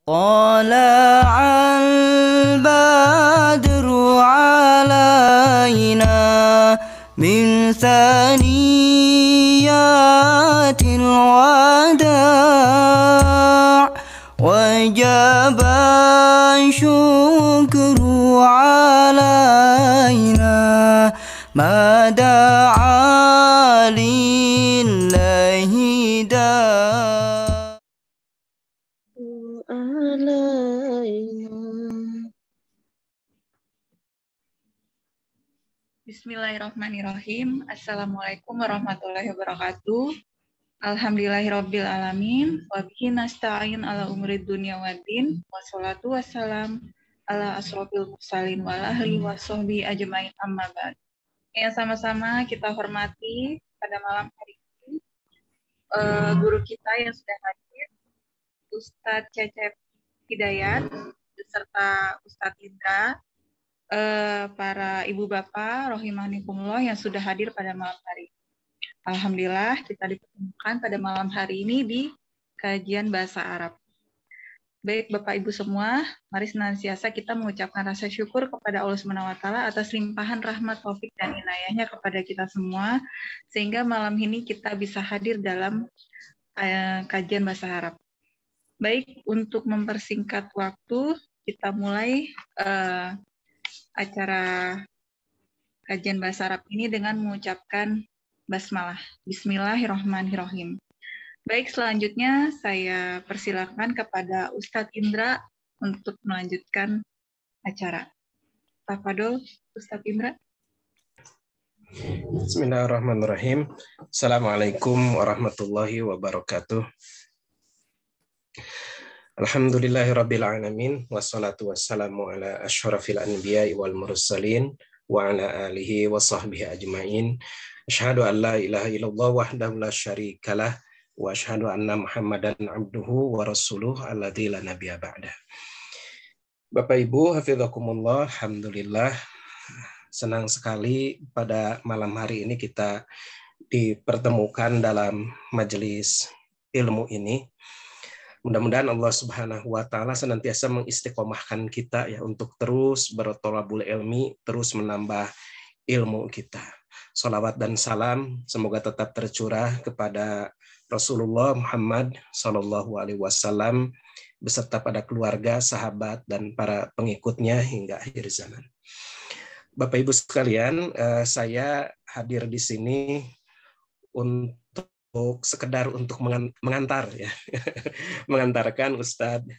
طلع البدر علينا من ثنيات الوداع وجب الشكر علينا ما دعا لله داع Bismillahirrahmanirrahim. Assalamualaikum warahmatullahi wabarakatuh. Alhamdulillahirabbil alamin. Wa bihi nasta'in ala umuri dunya waddin. Wassalatu wassalam ala asrofil mursalin wal ahli wassohbi ajmain amma ba'd. Yang sama-sama kita hormati pada malam hari ini guru kita yang sudah hadir, Ustadz Cecep Hidayat beserta Ustadz Indra, para ibu bapak rohimahnikumullah yang sudah hadir pada malam hari. Alhamdulillah kita dipertemukan pada malam hari ini di kajian bahasa Arab. Baik Bapak Ibu semua, mari senantiasa kita mengucapkan rasa syukur kepada Allah SWT atas limpahan rahmat, taufik dan inayahnya kepada kita semua, sehingga malam ini kita bisa hadir dalam kajian bahasa Arab. Baik, untuk mempersingkat waktu, kita mulai acara kajian bahasa Arab ini dengan mengucapkan basmalah. Bismillahirrahmanirrahim. Baik, selanjutnya saya persilakan kepada Ustadz Indra untuk melanjutkan acara. Tafadhol, Ustadz Indra. Bismillahirrahmanirrahim. Assalamualaikum warahmatullahi wabarakatuh. Alhamdulillahirabbil alamin wassalatu wassalamu ala asyrafil anbiya'i wal mursalin wa ala alihi wa sahbihi ajmain. Asyhadu an la ilaha illallah wahdahu la syarikalah wa asyhadu anna Muhammadan abduhu wa rasuluh alladzi la nabiyya ba'dah. Bapak Ibu hafizakumullah, alhamdulillah senang sekali pada malam hari ini kita dipertemukan dalam majelis ilmu ini. Mudah-mudahan Allah Subhanahu wa taala senantiasa mengistiqomahkan kita ya untuk terus bertolabul ilmi, terus menambah ilmu kita. Shalawat dan salam semoga tetap tercurah kepada Rasulullah Muhammad sallallahu alaihi wasallam beserta pada keluarga, sahabat dan para pengikutnya hingga akhir zaman. Bapak Ibu sekalian, saya hadir di sini untuk sekedar untuk mengantar ya, mengantarkan Ustadz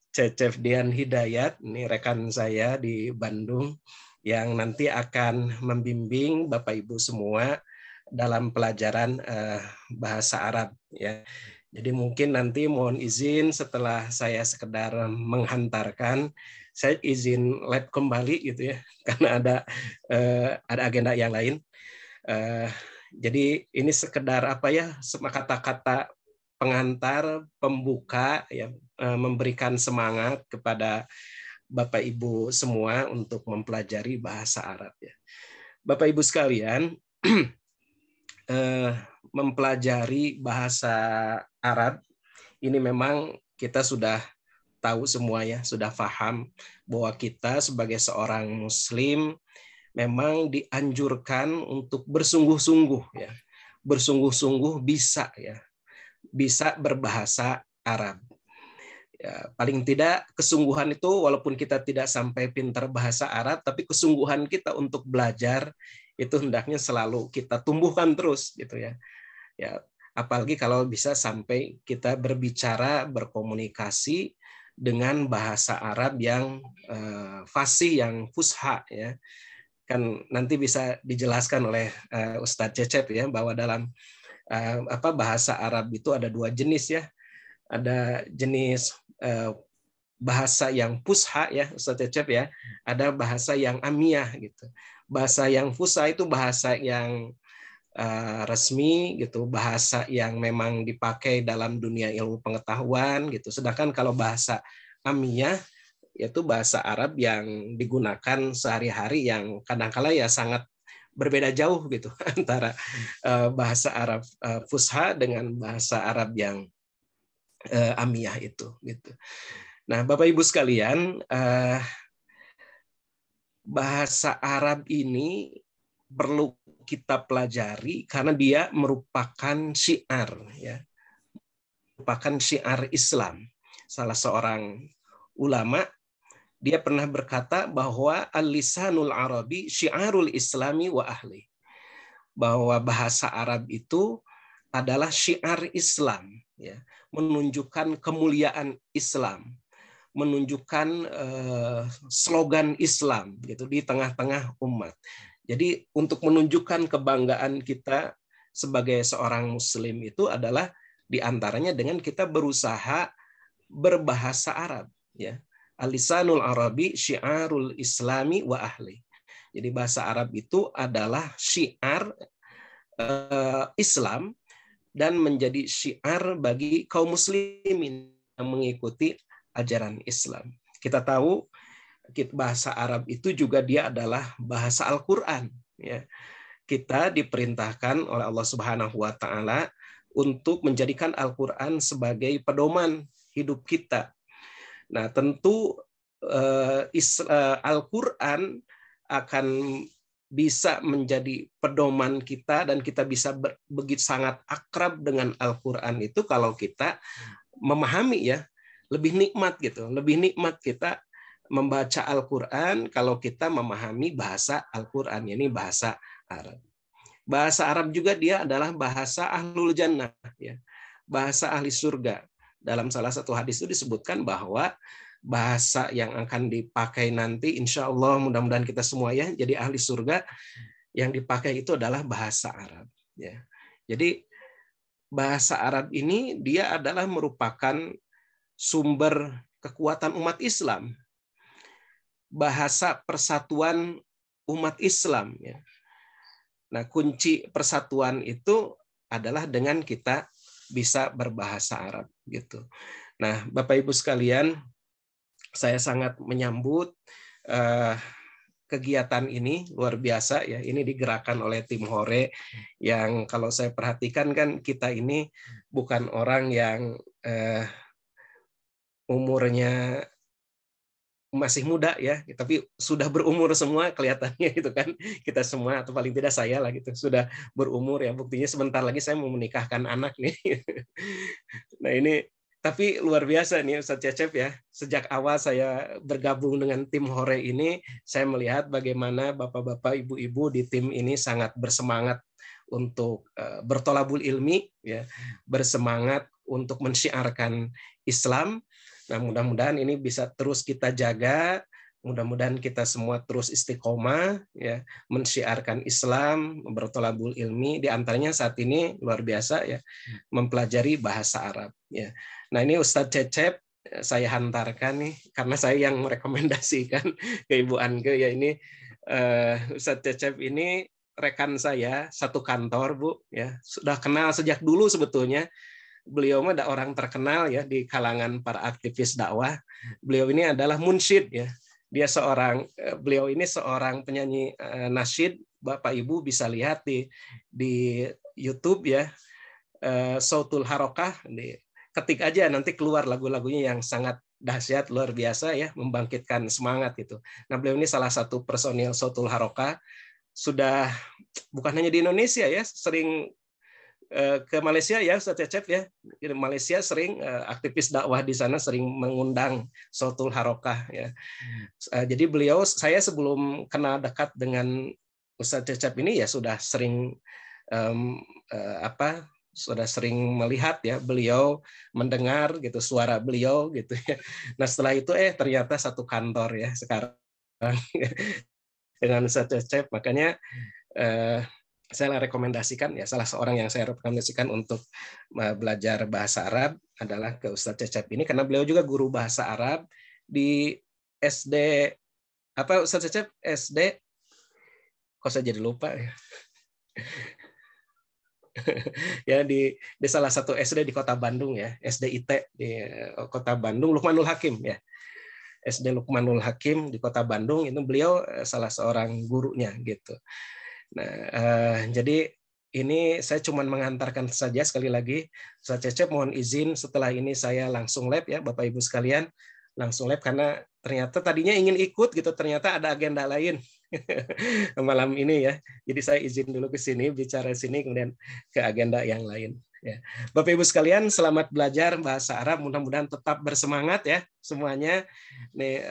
Cecep Hidayat, ini rekan saya di Bandung yang nanti akan membimbing Bapak Ibu semua dalam pelajaran bahasa Arab ya. Jadi mungkin nanti mohon izin setelah saya sekedar menghantarkan, saya izin live kembali gitu ya, karena ada agenda yang lain. Jadi ini sekedar apa ya, kata-kata pengantar, pembuka ya, memberikan semangat kepada Bapak Ibu semua untuk mempelajari bahasa Arab ya. Bapak Ibu sekalian, mempelajari bahasa Arab ini memang kita sudah tahu semua ya, sudah paham bahwa kita sebagai seorang muslim memang dianjurkan untuk bersungguh-sungguh ya. Bersungguh-sungguh bisa ya. Bisa berbahasa Arab. Ya, paling tidak kesungguhan itu walaupun kita tidak sampai pintar bahasa Arab, tapi kesungguhan kita untuk belajar itu hendaknya selalu kita tumbuhkan terus gitu ya. Ya, apalagi kalau bisa sampai kita berbicara, berkomunikasi dengan bahasa Arab yang fasih, yang fusha ya. Kan nanti bisa dijelaskan oleh Ustadz Cecep ya, bahwa dalam bahasa Arab itu ada dua jenis ya. Ada jenis bahasa yang fusha ya Ustadz Cecep ya, ada bahasa yang amiyah gitu. Bahasa yang fusha itu bahasa yang resmi gitu, bahasa yang memang dipakai dalam dunia ilmu pengetahuan gitu. Sedangkan kalau bahasa amiyah yaitu bahasa Arab yang digunakan sehari-hari yang kadang-kala ya sangat berbeda jauh gitu antara bahasa Arab fusha dengan bahasa Arab yang amiyah itu gitu. Nah, Bapak Ibu sekalian, bahasa Arab ini perlu kita pelajari karena dia merupakan syiar, ya, merupakan syiar Islam. Salah seorang ulama dia pernah berkata bahwa al-lisanul arabi syiarul islami wa ahli. Bahwa bahasa Arab itu adalah syiar Islam, ya, menunjukkan kemuliaan Islam, menunjukkan slogan Islam gitu di tengah-tengah umat. Jadi untuk menunjukkan kebanggaan kita sebagai seorang Muslim itu adalah diantaranya dengan kita berusaha berbahasa Arab, ya. Al-lisanul arabi syiarul islami wa ahli. Jadi bahasa Arab itu adalah syiar Islam dan menjadi syiar bagi kaum muslimin yang mengikuti ajaran Islam. Kita tahu bahasa Arab itu juga dia adalah bahasa Al-Qur'an, ya. Kita diperintahkan oleh Allah Subhanahu wa taala untuk menjadikan Al-Qur'an sebagai pedoman hidup kita. Nah, tentu Al-Qur'an akan bisa menjadi pedoman kita dan kita bisa begitu sangat akrab dengan Al-Qur'an itu kalau kita memahami, ya, lebih nikmat gitu. Lebih nikmat kita membaca Al-Qur'an kalau kita memahami bahasa Al-Qur'an, ini bahasa Arab. Bahasa Arab juga dia adalah bahasa ahlul jannah, ya. Bahasa ahli surga. Dalam salah satu hadis itu disebutkan bahwa bahasa yang akan dipakai nanti, insya Allah mudah-mudahan kita semua, ya, jadi ahli surga, yang dipakai itu adalah bahasa Arab, ya. Jadi bahasa Arab ini dia adalah merupakan sumber kekuatan umat Islam, bahasa persatuan umat Islam, ya. Nah, kunci persatuan itu adalah dengan kita bisa berbahasa Arab gitu. Nah, Bapak Ibu sekalian, saya sangat menyambut kegiatan ini, luar biasa, ya. Ini digerakkan oleh tim Hore yang kalau saya perhatikan kan kita ini bukan orang yang umurnya masih muda, ya, tapi sudah berumur semua kelihatannya gitu kan. Kita semua, atau paling tidak saya lah gitu, sudah berumur, ya. Buktinya sebentar lagi saya mau menikahkan anak nih. Nah, ini tapi luar biasa nih Ustadz Cecep, ya. Sejak awal saya bergabung dengan tim Hore ini, saya melihat bagaimana bapak-bapak, ibu-ibu di tim ini sangat bersemangat untuk bertolabul ilmi, ya, bersemangat untuk mensyiarkan Islam. Nah, mudah-mudahan ini bisa terus kita jaga, mudah-mudahan kita semua terus istiqomah, ya, mensyiarkan Islam, bertolabul ilmi. Di antaranya saat ini luar biasa, ya, mempelajari bahasa Arab, ya. Nah, ini Ustadz Cecep saya hantarkan nih karena saya yang merekomendasikan ke Ibu Anke, ya. Ini Ustadz Cecep ini rekan saya satu kantor, Bu, ya. Sudah kenal sejak dulu sebetulnya. Beliau mah ada orang terkenal, ya, di kalangan para aktivis dakwah. Beliau ini adalah munsyid, ya. Beliau ini seorang penyanyi nasyid. Bapak Ibu bisa lihat di YouTube, ya, Sautul Harokah. Ketik aja nanti keluar lagu-lagunya yang sangat dahsyat, luar biasa, ya, membangkitkan semangat itu. Nah, beliau ini salah satu personil Sautul Harokah. Sudah bukan hanya di Indonesia, ya, sering ke Malaysia, ya, Ustaz Cecep, ya. Di Malaysia sering aktivis dakwah di sana sering mengundang Sautul Harokah, ya. Jadi saya sebelum kenal dekat dengan Ustaz Cecep ini, ya, sudah sering sudah sering melihat, ya, beliau, mendengar gitu suara beliau gitu, ya. Nah, setelah itu ternyata satu kantor, ya, sekarang dengan Ustaz Cecep. Makanya saya rekomendasikan, ya, salah seorang yang saya rekomendasikan untuk belajar bahasa Arab adalah ke Ustadz Cecep ini, karena beliau juga guru bahasa Arab di SD, apa Ustadz Cecep? SD, kok saya jadi lupa, ya. Ya, di salah satu SD di Kota Bandung, ya, SDIT di Kota Bandung, Lukmanul Hakim, ya. SD Lukmanul Hakim di Kota Bandung, itu beliau salah seorang gurunya gitu. Nah, jadi ini saya cuma mengantarkan saja. Sekali lagi, Ustaz Cecep mohon izin setelah ini saya langsung lab, ya, Bapak Ibu sekalian. langsung live karena ternyata tadinya ingin ikut gitu, ternyata ada agenda lain malam ini ya. Jadi saya izin dulu ke sini, bicara sini, kemudian ke agenda yang lain. Ya. Bapak Ibu sekalian, selamat belajar bahasa Arab. Mudah-mudahan tetap bersemangat ya semuanya. Nih,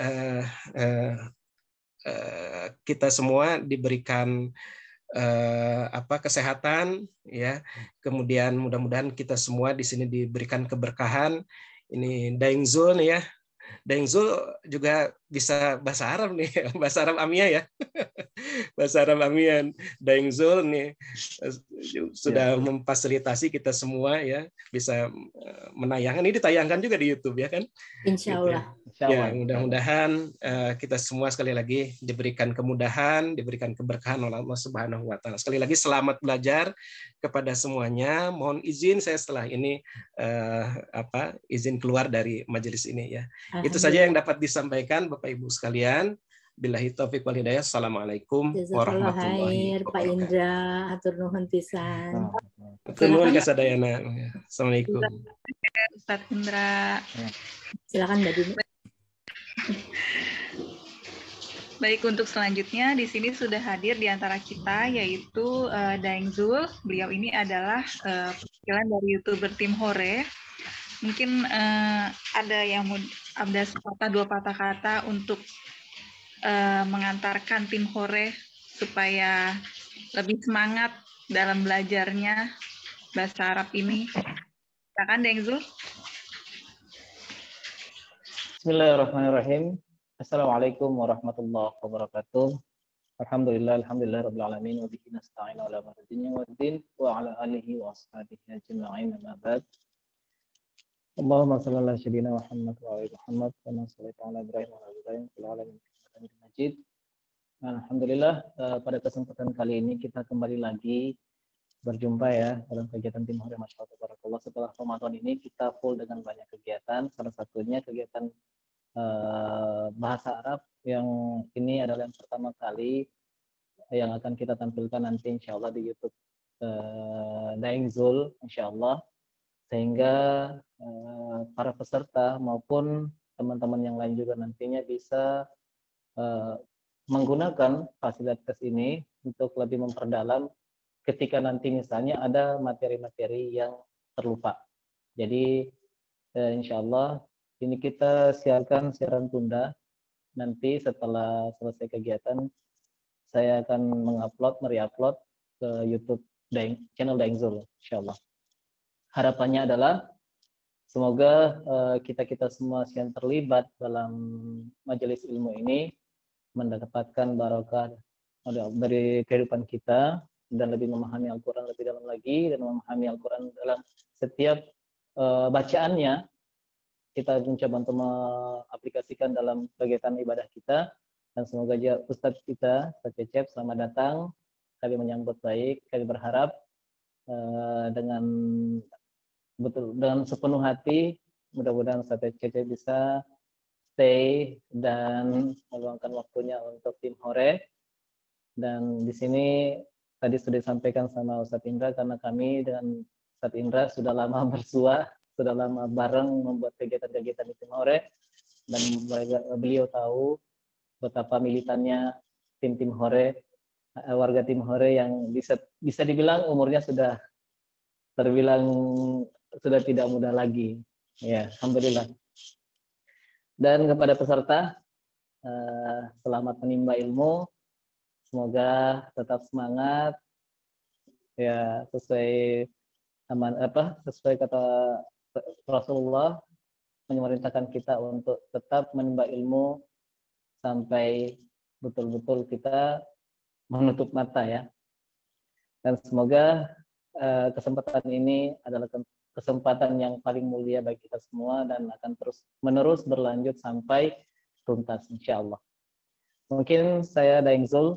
kita semua diberikan kesehatan ya. Kemudian mudah-mudahan kita semua di sini diberikan keberkahan. Ini Daeng Zul nih ya. Daeng Zul juga bisa bahasa Arab nih, bahasa Arab Amiyah ya. Bahasa Arab Amiyah. Daeng Zul nih sudah memfasilitasi kita semua ya bisa menayangkan. Ini ditayangkan juga di YouTube ya kan? Insya Allah. Gitu ya. Ya, mudah-mudahan kita semua sekali lagi diberikan kemudahan, diberikan keberkahan oleh Allah Subhanahu wa taala. Sekali lagi selamat belajar kepada semuanya. Mohon izin saya setelah ini izin keluar dari majelis ini ya. Itu saja yang dapat disampaikan Bapak Ibu sekalian. Billahi taufik wal hidayah. Assalamualaikum warahmatullahi wabarakatuh. Pak Indra, atur nuhun pisan. Atur nuhun kasadayana. Assalamualaikum. Ustadz Indra. Silakan Mbak Dini. Baik, untuk selanjutnya di sini sudah hadir di antara kita yaitu Daeng Zul. Beliau ini adalah perwakilan dari YouTuber Tim Hore. Mungkin ada sepatah dua patah kata untuk mengantarkan Tim Hore supaya lebih semangat dalam belajarnya bahasa Arab ini. Silakan Daeng Zul. Bismillahirrahmanirrahim. Assalamualaikum warahmatullahi wabarakatuh. Alhamdulillah rabbil alamin wa bihi nasta'inu ala umuri dunya waddin wa ala alihi wa ashabihi ajma'in amma ba'd. Allahumma shalli ala sayyidina Muhammad wa ala Muhammad kama shallaita ala Ibrahim wa ala Ibrahim fil alamin innaka Hamidum Majid. Alhamdulillah, pada kesempatan kali ini kita kembali lagi berjumpa ya dalam kegiatan Tim Hore Masya Allah. Setelah Ramadan ini kita full dengan banyak kegiatan, salah satunya kegiatan bahasa Arab yang ini adalah yang pertama kali yang akan kita tampilkan nanti insya Allah di YouTube Daeng Zul insya Allah, sehingga para peserta maupun teman-teman yang lain juga nantinya bisa menggunakan fasilitas ini untuk lebih memperdalam ketika nanti misalnya ada materi-materi yang terlupa. Jadi insya Allah ini kita siarkan siaran tunda. Nanti setelah selesai kegiatan, saya akan mereupload ke YouTube channel Daeng Zul, insya Allah. Harapannya adalah semoga kita semua yang terlibat dalam majelis ilmu ini mendapatkan barokah dari kehidupan kita dan lebih memahami Al-Quran lebih dalam lagi dan memahami Al-Quran dalam setiap bacaannya. Kita mencoba untuk mengaplikasikan dalam kegiatan ibadah kita, dan semoga aja Ustadz kita, Ustadz Cecep, selamat datang. Kami menyambut baik, kami berharap dengan sepenuh hati, mudah-mudahan Ustadz Cecep bisa stay dan meluangkan waktunya untuk Tim Hore. Dan di sini tadi sudah disampaikan sama Ustadz Indra, karena kami dengan Ustadz Indra sudah lama bersua, sudah lama bareng membuat kegiatan-kegiatan di Tim Hore, dan beliau tahu betapa militannya tim Hore, warga Tim Hore yang bisa dibilang umurnya sudah terbilang sudah tidak muda lagi. Ya, alhamdulillah. Dan kepada peserta, selamat menimba ilmu. Semoga tetap semangat. Ya, sesuai kata Rasulullah memerintahkan kita untuk tetap menimba ilmu sampai betul-betul kita menutup mata ya. Dan semoga kesempatan ini adalah kesempatan yang paling mulia bagi kita semua dan akan terus-menerus berlanjut sampai tuntas insyaallah. Mungkin saya Daeng Zul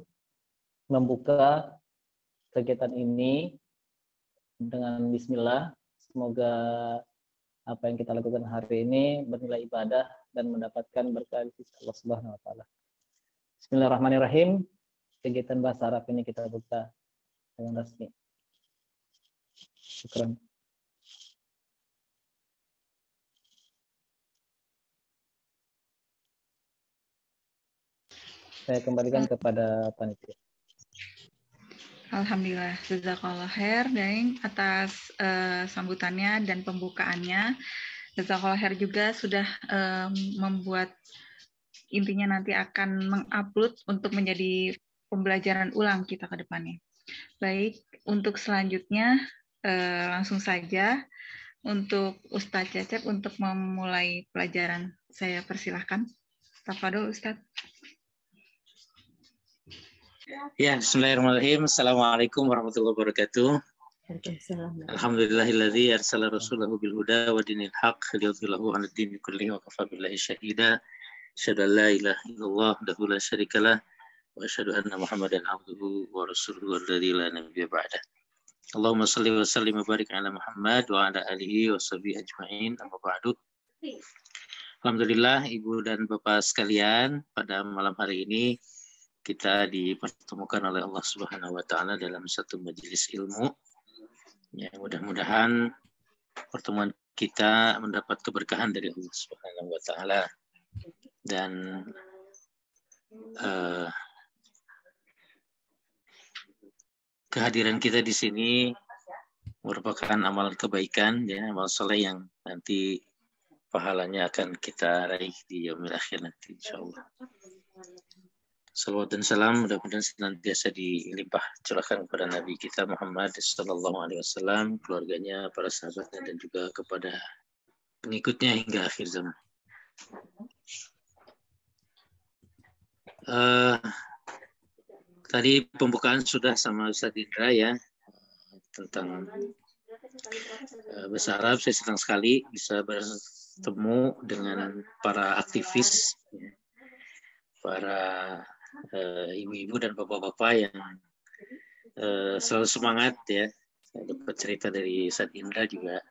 membuka kegiatan ini dengan bismillah. Semoga apa yang kita lakukan hari ini bernilai ibadah dan mendapatkan berkah di sisi Allah Subhanahu wa taala. Bismillahirrahmanirrahim. Kegiatan bahasa Arab ini kita buka dengan resmi. Syukran. saya kembalikan kepada panitia. Alhamdulillah, jazakallah khair Daeng atas sambutannya dan pembukaannya. Jazakallah khair juga sudah membuat, intinya nanti akan mengupload untuk menjadi pembelajaran ulang kita ke depannya. Baik, untuk selanjutnya langsung saja untuk Ustadz Cecep untuk memulai pelajaran. Saya persilahkan. Tafadhol Ustadz. Ya, bismillahirrahmanirrahim. Assalamualaikum warahmatullahi wabarakatuh. Waalaikumsalam. Alhamdulillahilladzi arsala rasulahu bil huda wa dinil haqq liyudhhirahu 'alad dini kullihi wa kafa billahi syahida. Asyhadu an la ilaha illallah wahdahu la syarikalah wa asyhadu anna Muhammadan abduhu wa rasuluhu alladzi la nabiyya ba'dah. Allahumma shalli wa sallim wa barik ala Muhammad wa ala alihi wa sahbihi ajma'in. Amma ba'du. Alhamdulillah Ibu dan Bapak sekalian, pada malam hari ini kita dipertemukan oleh Allah Subhanahu wa taala dalam satu majelis ilmu. Ya, mudah-mudahan pertemuan kita mendapat keberkahan dari Allah Subhanahu wa taala dan kehadiran kita di sini merupakan amalan kebaikan, ya, amal soleh yang nanti pahalanya akan kita raih di yaumil akhir nanti insyaallah. Salawat dan salam mudah-mudahan senantiasa dilimpah curahkan kepada Nabi kita Muhammad sallallahu alaihi wasallam, keluarganya, para sahabatnya dan juga kepada pengikutnya hingga akhir zaman. Tadi pembukaan sudah sama Ustaz Indra ya tentang bahasa Arab. Saya senang sekali bisa bertemu dengan para aktivis, ya, para ibu-ibu dan bapak-bapak yang selalu semangat ya. Saya dapat cerita dari Ustaz Indra juga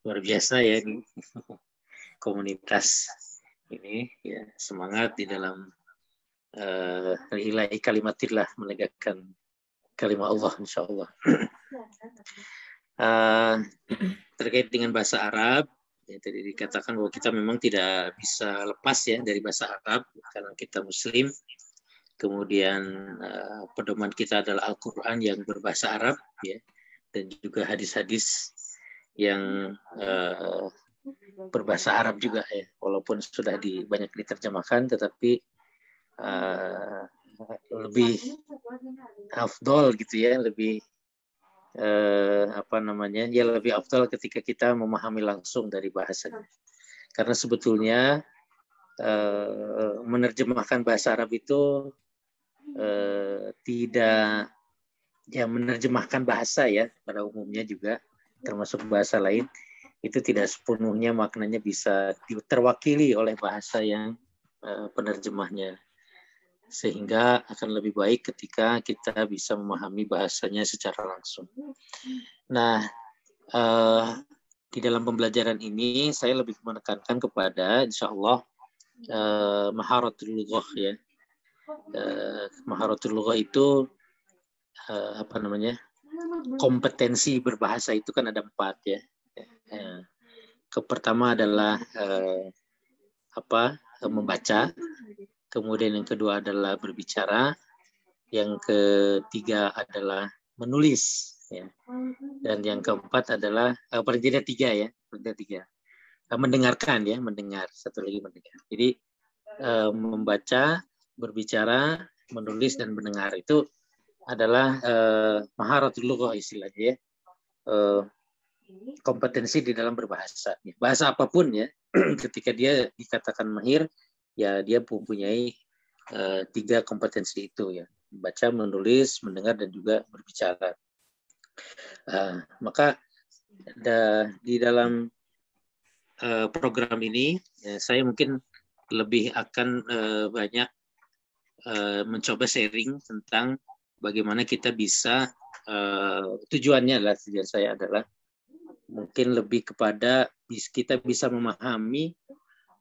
luar biasa ya di komunitas ini ya, semangat di dalam ilahi kalimatillah, menegakkan kalimat Allah insyaallah. Terkait dengan bahasa Arab ya, tadi dikatakan bahwa kita memang tidak bisa lepas ya dari bahasa Arab karena kita Muslim. Kemudian pedoman kita adalah Al-Quran yang berbahasa Arab ya, dan juga hadis-hadis yang berbahasa Arab juga ya, walaupun sudah banyak diterjemahkan tetapi lebih afdol gitu ya, lebih lebih afdol ketika kita memahami langsung dari bahasanya, karena sebetulnya menerjemahkan bahasa Arab itu tidak ya, menerjemahkan bahasa ya pada umumnya juga termasuk bahasa lain itu tidak sepenuhnya maknanya bisa terwakili oleh bahasa yang penerjemahnya, sehingga akan lebih baik ketika kita bisa memahami bahasanya secara langsung. Nah, di dalam pembelajaran ini saya lebih menekankan kepada insyaallah maharatul lughah ya. Maharatul lughah itu kompetensi berbahasa itu kan ada 4 ya. Pertama adalah membaca, kemudian yang kedua adalah berbicara, yang ketiga adalah menulis ya, dan yang keempat adalah paling tidak 3 ya, mendengarkan ya, satu lagi mendengar. Jadi membaca, berbicara, menulis dan mendengar itu adalah maharatul lughah istilahnya ya, kompetensi di dalam berbahasa. Bahasa apapun ya, ketika dia dikatakan mahir ya, dia mempunyai 3 kompetensi itu ya, membaca, menulis, mendengar dan juga berbicara. Maka di dalam program ini ya, saya mungkin lebih akan banyak mencoba sharing tentang bagaimana kita bisa tujuan saya adalah mungkin lebih kepada kita bisa memahami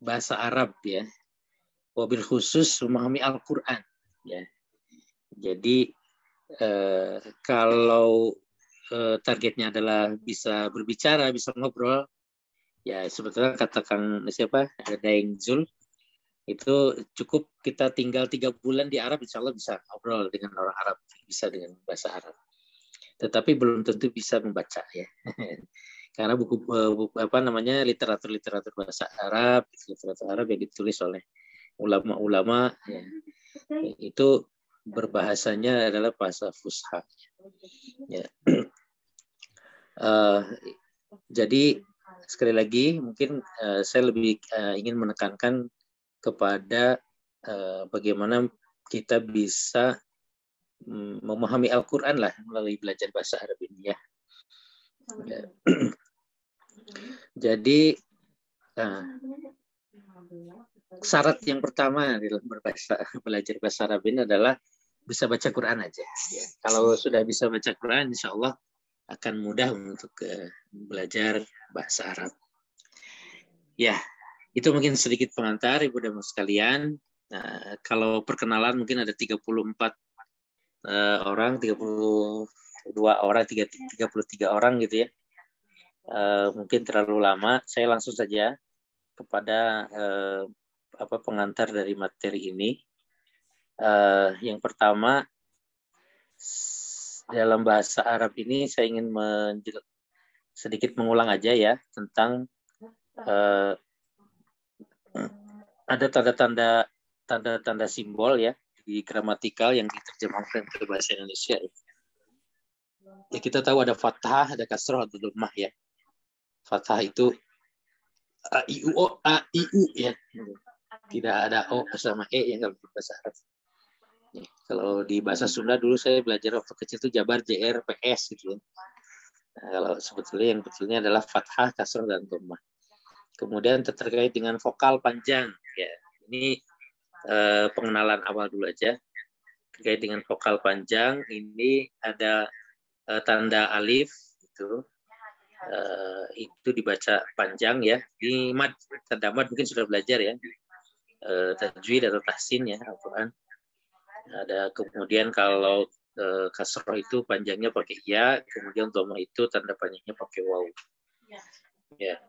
bahasa Arab ya, wabil khusus memahami Al-Quran ya. Jadi kalau targetnya adalah bisa berbicara, bisa ngobrol ya, sebetulnya katakan siapa, ada Daeng Zul Itu cukup kita tinggal 3 bulan di Arab, insya Allah bisa ngobrol dengan orang Arab, bisa dengan bahasa Arab. Tetapi belum tentu bisa membaca ya. Karena buku literatur bahasa Arab, literatur Arab yang ditulis oleh ulama-ulama ya, itu berbahasanya adalah bahasa Fusha. Ya. Jadi sekali lagi mungkin saya lebih ingin menekankan kepada bagaimana kita bisa memahami Al-Quran lah melalui belajar bahasa Arab ini ya. Jadi syarat yang pertama dalam belajar bahasa Arab ini adalah bisa baca Quran aja. Ya. Kalau sudah bisa baca Quran, insya Allah akan mudah untuk belajar bahasa Arab. Ya, itu mungkin sedikit pengantar Ibu dan Mas sekalian. Nah, kalau perkenalan mungkin ada 34 orang, 32 orang, 33 orang gitu ya. Mungkin terlalu lama. Saya langsung saja kepada pengantar dari materi ini. Yang pertama, dalam bahasa Arab ini saya ingin sedikit mengulang aja ya tentang ada tanda-tanda simbol ya di gramatikal yang diterjemahkan ke bahasa Indonesia. Ya, kita tahu ada fathah, ada kasrah, ada dhammah ya. Fathah itu a i u o a i u ya. Tidak ada o sama e yang dalam bahasa Arab. Ya, kalau di bahasa Sunda dulu saya belajar waktu kecil itu Jabar, JR, PS gitu ya. Nah, kalau sebetulnya yang betulnya adalah fathah, kasrah, dan dhammah. Kemudian terkait dengan vokal panjang ya. Ini pengenalan awal dulu aja. Terkait dengan vokal panjang ini ada tanda alif itu dibaca panjang ya. Di mad, tanda mad mungkin sudah belajar ya. Tajwid atau tahsin ya Al-Quran. Ada kemudian kalau kasroh itu panjangnya pakai ya, kemudian dhammah itu tanda panjangnya pakai waw. Ya.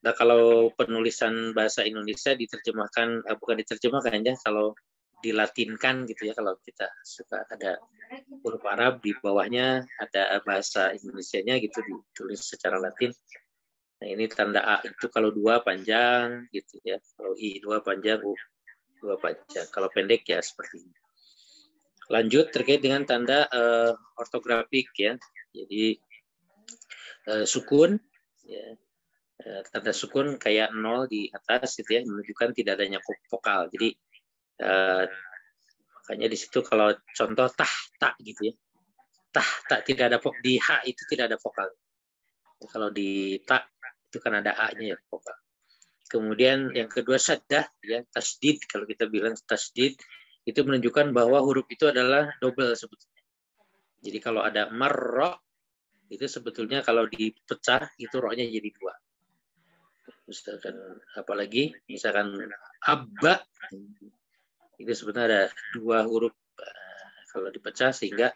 Nah, kalau penulisan bahasa Indonesia diterjemahkan, bukan diterjemahkan ya, kalau dilatinkan gitu ya, kalau kita suka ada huruf Arab di bawahnya ada bahasa Indonesianya gitu ditulis secara Latin. Nah, ini tanda A itu kalau 2 panjang gitu ya, kalau I 2 panjang, U 2 panjang. Kalau pendek ya seperti ini. Lanjut terkait dengan tanda ortografik ya, jadi sukun ya. Tanda sukun kayak 0 di atas gitu ya, menunjukkan tidak adanya vokal. Jadi makanya di situ kalau contoh tak gitu ya, tak tidak ada vokal, di h itu tidak ada vokal. Kalau di tak itu kan ada a-nya ya, vokal. Kemudian yang kedua syaddah ya, tasdid. Kalau kita bilang tasdid itu menunjukkan bahwa huruf itu adalah double sebetulnya. Jadi kalau ada marra itu sebetulnya kalau dipecah itu ro-nya jadi 2. Misalkan apalagi misalkan abba itu sebenarnya ada 2 huruf kalau dipecah sehingga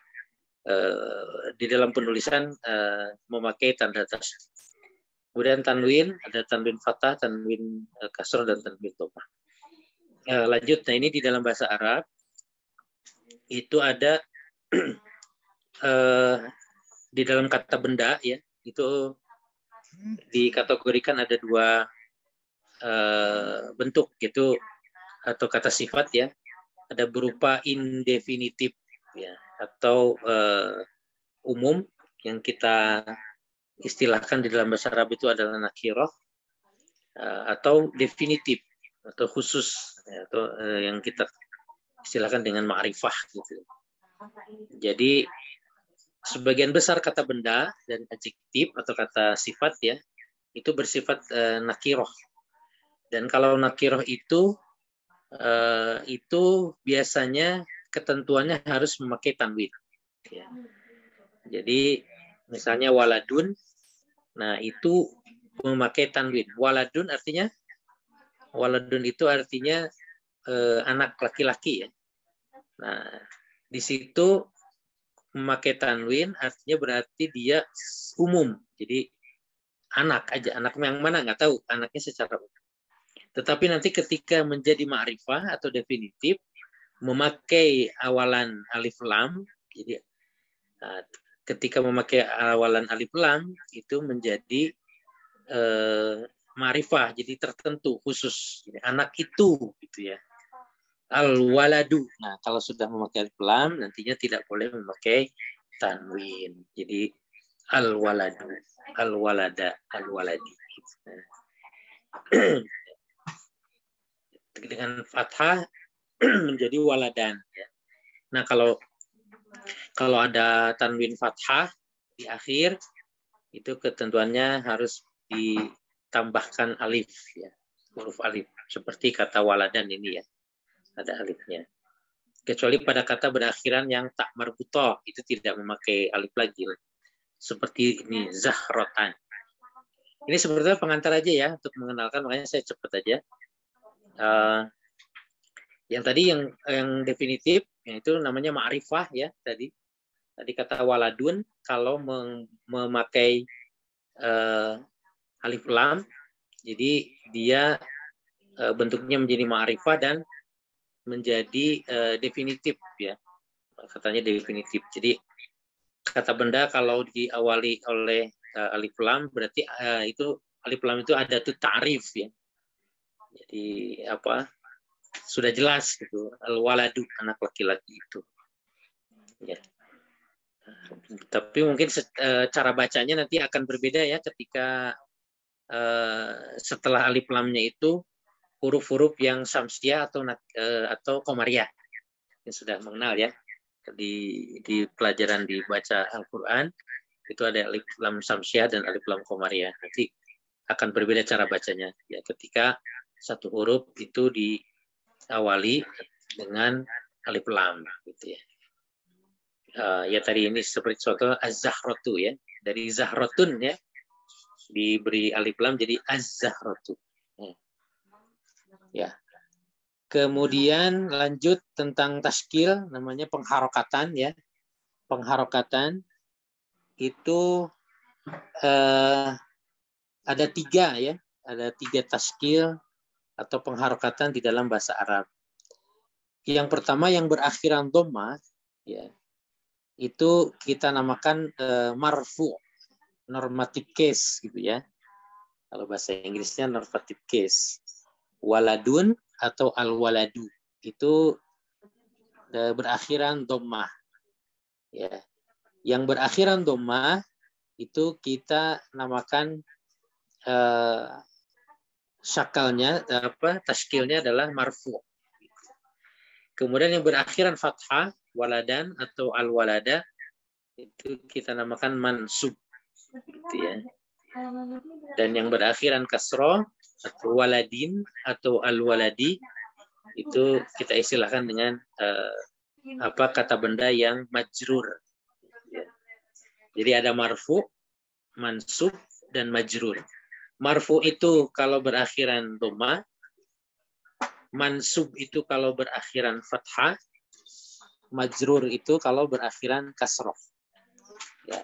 di dalam penulisan memakai tanda tasdid. Kemudian tanwin, ada tanwin fathah, tanwin kasroh, dan tanwin dhammah. Lanjut, nah ini di dalam bahasa Arab itu ada di dalam kata benda ya, itu dikategorikan ada 2 bentuk gitu atau kata sifat ya. Ada berupa indefinitif ya atau umum yang kita istilahkan di dalam bahasa Arab itu adalah nakirah, atau definitif atau khusus ya, atau yang kita istilahkan dengan ma'rifah gitu. Jadi sebagian besar kata benda dan adjektif atau kata sifat ya itu bersifat nakirah. Dan kalau nakirah itu biasanya ketentuannya harus memakai tanwin. Ya. Jadi misalnya waladun, nah itu memakai tanwin. Waladun itu artinya anak laki-laki ya. Nah di situ memakai tanwin artinya berarti dia umum. Jadi anak aja, anak yang mana nggak tahu, anaknya secara umum. Tetapi nanti ketika menjadi ma'rifah atau definitif, memakai awalan alif lam, jadi ketika memakai awalan alif lam itu menjadi ma'rifah, jadi tertentu khusus, jadi anak itu gitu ya. Al-waladu. Nah, kalau sudah memakai alif lam nantinya tidak boleh memakai tanwin. Jadi al-waladu, al-walada, al-waladi. Dengan fathah menjadi waladan ya. Nah, kalau ada tanwin fathah di akhir itu ketentuannya harus ditambahkan alif ya, huruf alif seperti kata waladan ini ya, ada alifnya. Kecuali pada kata berakhiran yang tak marbutah itu tidak memakai alif lagi. Seperti ini zahrotan. Ini sebetulnya pengantar aja ya untuk mengenalkan, makanya saya cepat aja. Yang tadi yang definitif yaitu namanya ma'rifah ya tadi kata waladun kalau memakai alif lam, jadi dia bentuknya menjadi ma'rifah dan menjadi definitif ya, katanya definitif. Jadi kata benda kalau diawali oleh alif lam berarti itu alif lam itu ada tuh ta'rif ya. Jadi sudah jelas gitu, al-waladu, anak laki-laki itu. Ya. Tapi mungkin cara bacanya nanti akan berbeda ya ketika setelah alif lamnya itu huruf-huruf yang samsiah atau qamariyah. Yang sudah mengenal ya di pelajaran dibaca Al-Qur'an itu ada alif lam samsiah dan alif lam qamariyah. Nanti akan berbeda cara bacanya ya ketika satu huruf itu diawali dengan alif lam gitu ya. Ya tadi ini seperti contoh az-zahratu ya, dari zahratun ya diberi alif lam jadi az-zahratu. Ya. Kemudian lanjut tentang taskil, namanya pengharokatan ya. Pengharokatan itu ada 3 ya, ada 3 taskil atau pengharokatan di dalam bahasa Arab. Yang pertama yang berakhiran dhamma ya, itu kita namakan marfu, normative case gitu ya. Kalau bahasa Inggrisnya normative case. Waladun atau al-waladu itu berakhiran dhammah. Ya. Yang berakhiran dhammah itu kita namakan syakalnya taskilnya adalah marfu. Kemudian yang berakhiran fathah waladan atau al-walada itu kita namakan mansub gitu ya. Dan yang berakhiran kasroh atau waladin atau al-waladi itu kita istilahkan dengan kata benda yang majrur ya. Jadi ada marfu, mansub dan majrur. Marfu itu kalau berakhiran dhammah, mansub itu kalau berakhiran fathah, majrur itu kalau berakhiran kasroh. Ya.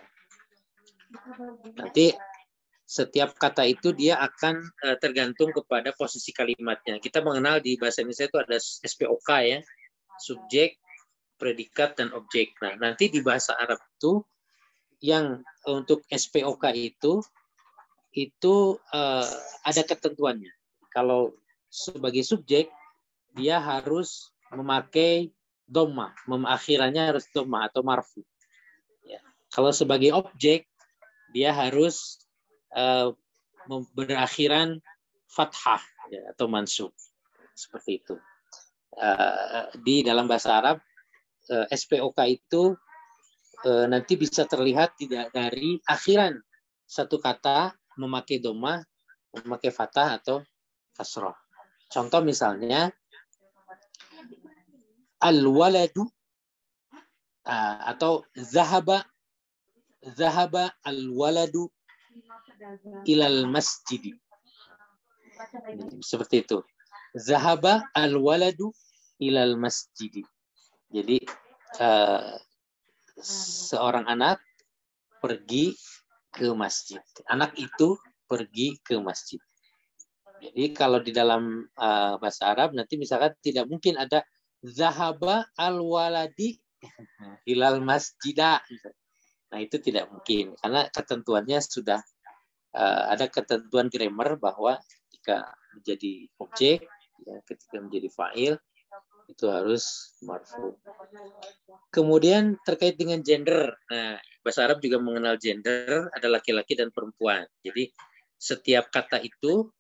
Nanti setiap kata itu dia akan tergantung kepada posisi kalimatnya. Kita mengenal di bahasa Indonesia itu ada SPOK ya, subjek, predikat, dan objek. Nah, nanti di bahasa Arab itu yang untuk SPOK itu ada ketentuannya. Kalau sebagai subjek dia harus memakai dhammah, akhirannya harus dhammah atau marfu. Ya. Kalau sebagai objek dia harus berakhiran fathah ya, atau mansub seperti itu. Di dalam bahasa Arab SPOK itu nanti bisa terlihat tidak dari akhiran satu kata memakai dhammah, memakai fathah atau kasrah. Contoh misalnya al-waladu atau zahaba al-waladu ilal masjid. Seperti itu. Zahaba al-waladu ilal masjid. Jadi seorang anak pergi ke masjid. Anak itu pergi ke masjid. Jadi kalau di dalam bahasa Arab nanti misalkan tidak mungkin ada zahaba al-waladi ilal masjidah. Nah, itu tidak mungkin karena ketentuannya sudah ada ketentuan grammar bahwa ketika menjadi objek, ya, ketika menjadi fa'il itu harus marfu. Kemudian terkait dengan gender. Nah, bahasa Arab juga mengenal gender, ada laki-laki dan perempuan. Jadi setiap kata itu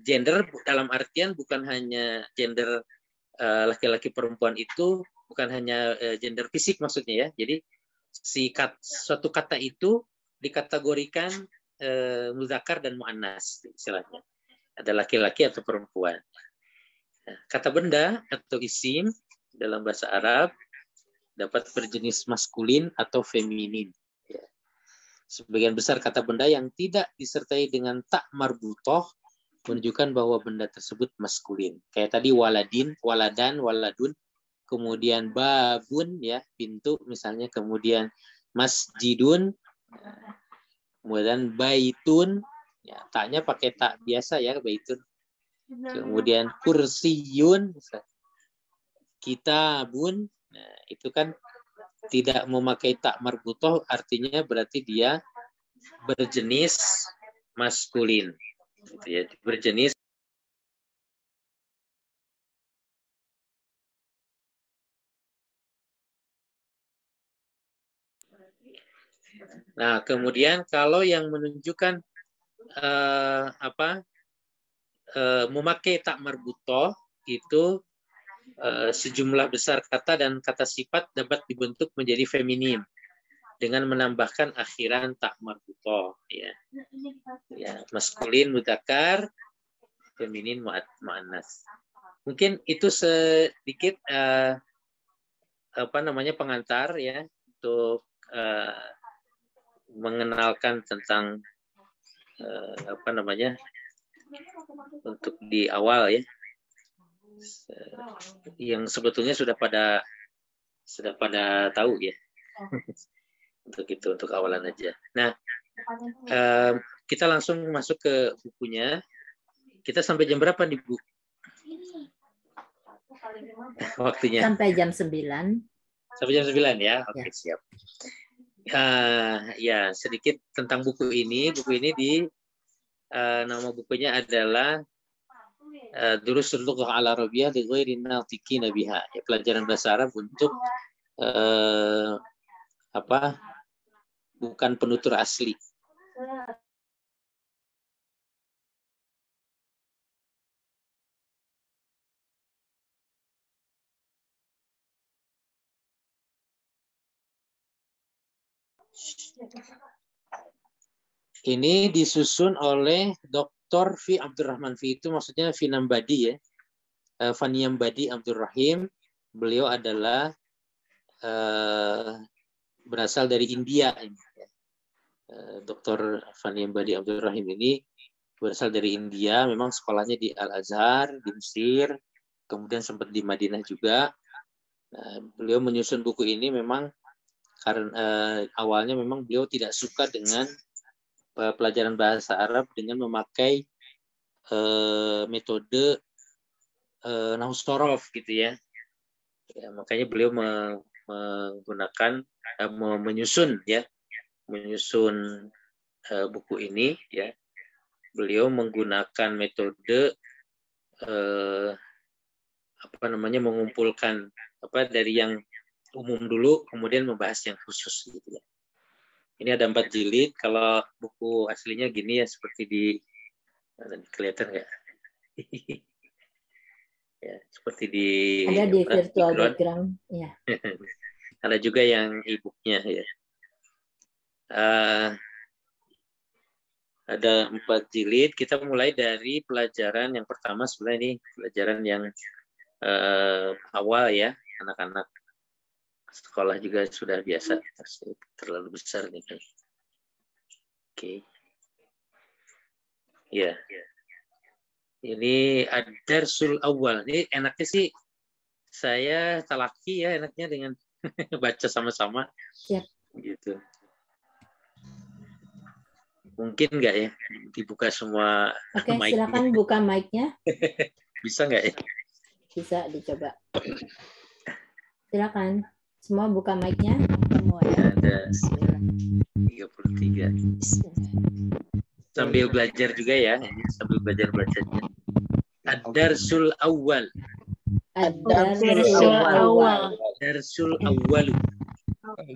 gender dalam artian bukan hanya gender laki-laki perempuan itu bukan hanya gender fisik maksudnya ya. Jadi suatu kata itu dikategorikan muzakkar dan muannas istilahnya. Ada laki-laki atau perempuan. Nah, kata benda atau isim dalam bahasa Arab dapat berjenis maskulin atau feminin. Ya. Sebagian besar kata benda yang tidak disertai dengan tak marbutoh menunjukkan bahwa benda tersebut maskulin. Kayak tadi waladin, waladan, waladun, kemudian babun ya pintu misalnya, kemudian masjidun, kemudian baitun, ya taknya pakai tak biasa ya baitun. Kemudian kursiyun, kitabun, nah, itu kan tidak memakai tak marbutoh, artinya berarti dia berjenis maskulin, gitu ya, berjenis. Nah, kemudian kalau yang menunjukkan memakai tak marbutoh itu sejumlah besar kata dan kata sifat dapat dibentuk menjadi feminin dengan menambahkan akhiran tak marbutoh ya. Ya, maskulin mudzakkar, feminin muannas. Mungkin itu sedikit pengantar ya untuk mengenalkan tentang untuk di awal ya, yang sebetulnya sudah pada tahu ya. Untuk itu, untuk awalan aja. Nah, kita langsung masuk ke bukunya. Kita sampai jam berapa nih, Bu? Waktunya? Sampai jam 9. Sampai jam 9 ya? Oke, siap. Ya, sedikit tentang buku ini. Buku ini nama bukunya adalah Durusul Lughah al-Arabiyyah li ghairi natiqina biha. Ya, pelajaran bahasa Arab untuk bukan penutur asli. Ini disusun oleh Dr. Fi Abdurrahman. Fi itu maksudnya Finambadi ya. Faniambadi Abdurrahim. Beliau adalah berasal dari India. Dr. Faniambadi Abdurrahim ini berasal dari India. Memang sekolahnya di Al-Azhar, di Mesir. Kemudian sempat di Madinah juga. Beliau menyusun buku ini memang karena awalnya memang beliau tidak suka dengan pelajaran bahasa Arab dengan memakai metode nahwu sorof gitu ya. Makanya beliau menggunakan menyusun buku ini ya. Beliau menggunakan metode mengumpulkan dari yang umum dulu kemudian membahas yang khusus gitu ya. Ini ada 4 jilid. Kalau buku aslinya gini ya, seperti kelihatan nggak? Ya, seperti ada di virtual background. Ya. Ada juga yang e-booknya ya. Ada 4 jilid. Kita mulai dari pelajaran yang pertama. Sebenarnya ini pelajaran yang awal ya, anak-anak sekolah juga sudah biasa, terlalu besar nih. Oke. Ya. Ini ad-darsul awal. Ini enaknya sih saya talaki ya, enaknya dengan baca sama-sama. Yep. Gitu. Mungkin nggak ya dibuka semua Oke, mic-nya? silakan buka mic-nya. Bisa nggak ya? Bisa dicoba. Silakan. Semua buka mic-nya. Semua ya. Ada 33. Sambil belajar juga ya, ini sambil belajarnya. Ad-darsul awal. Ad-darsul awal. Darsul awal.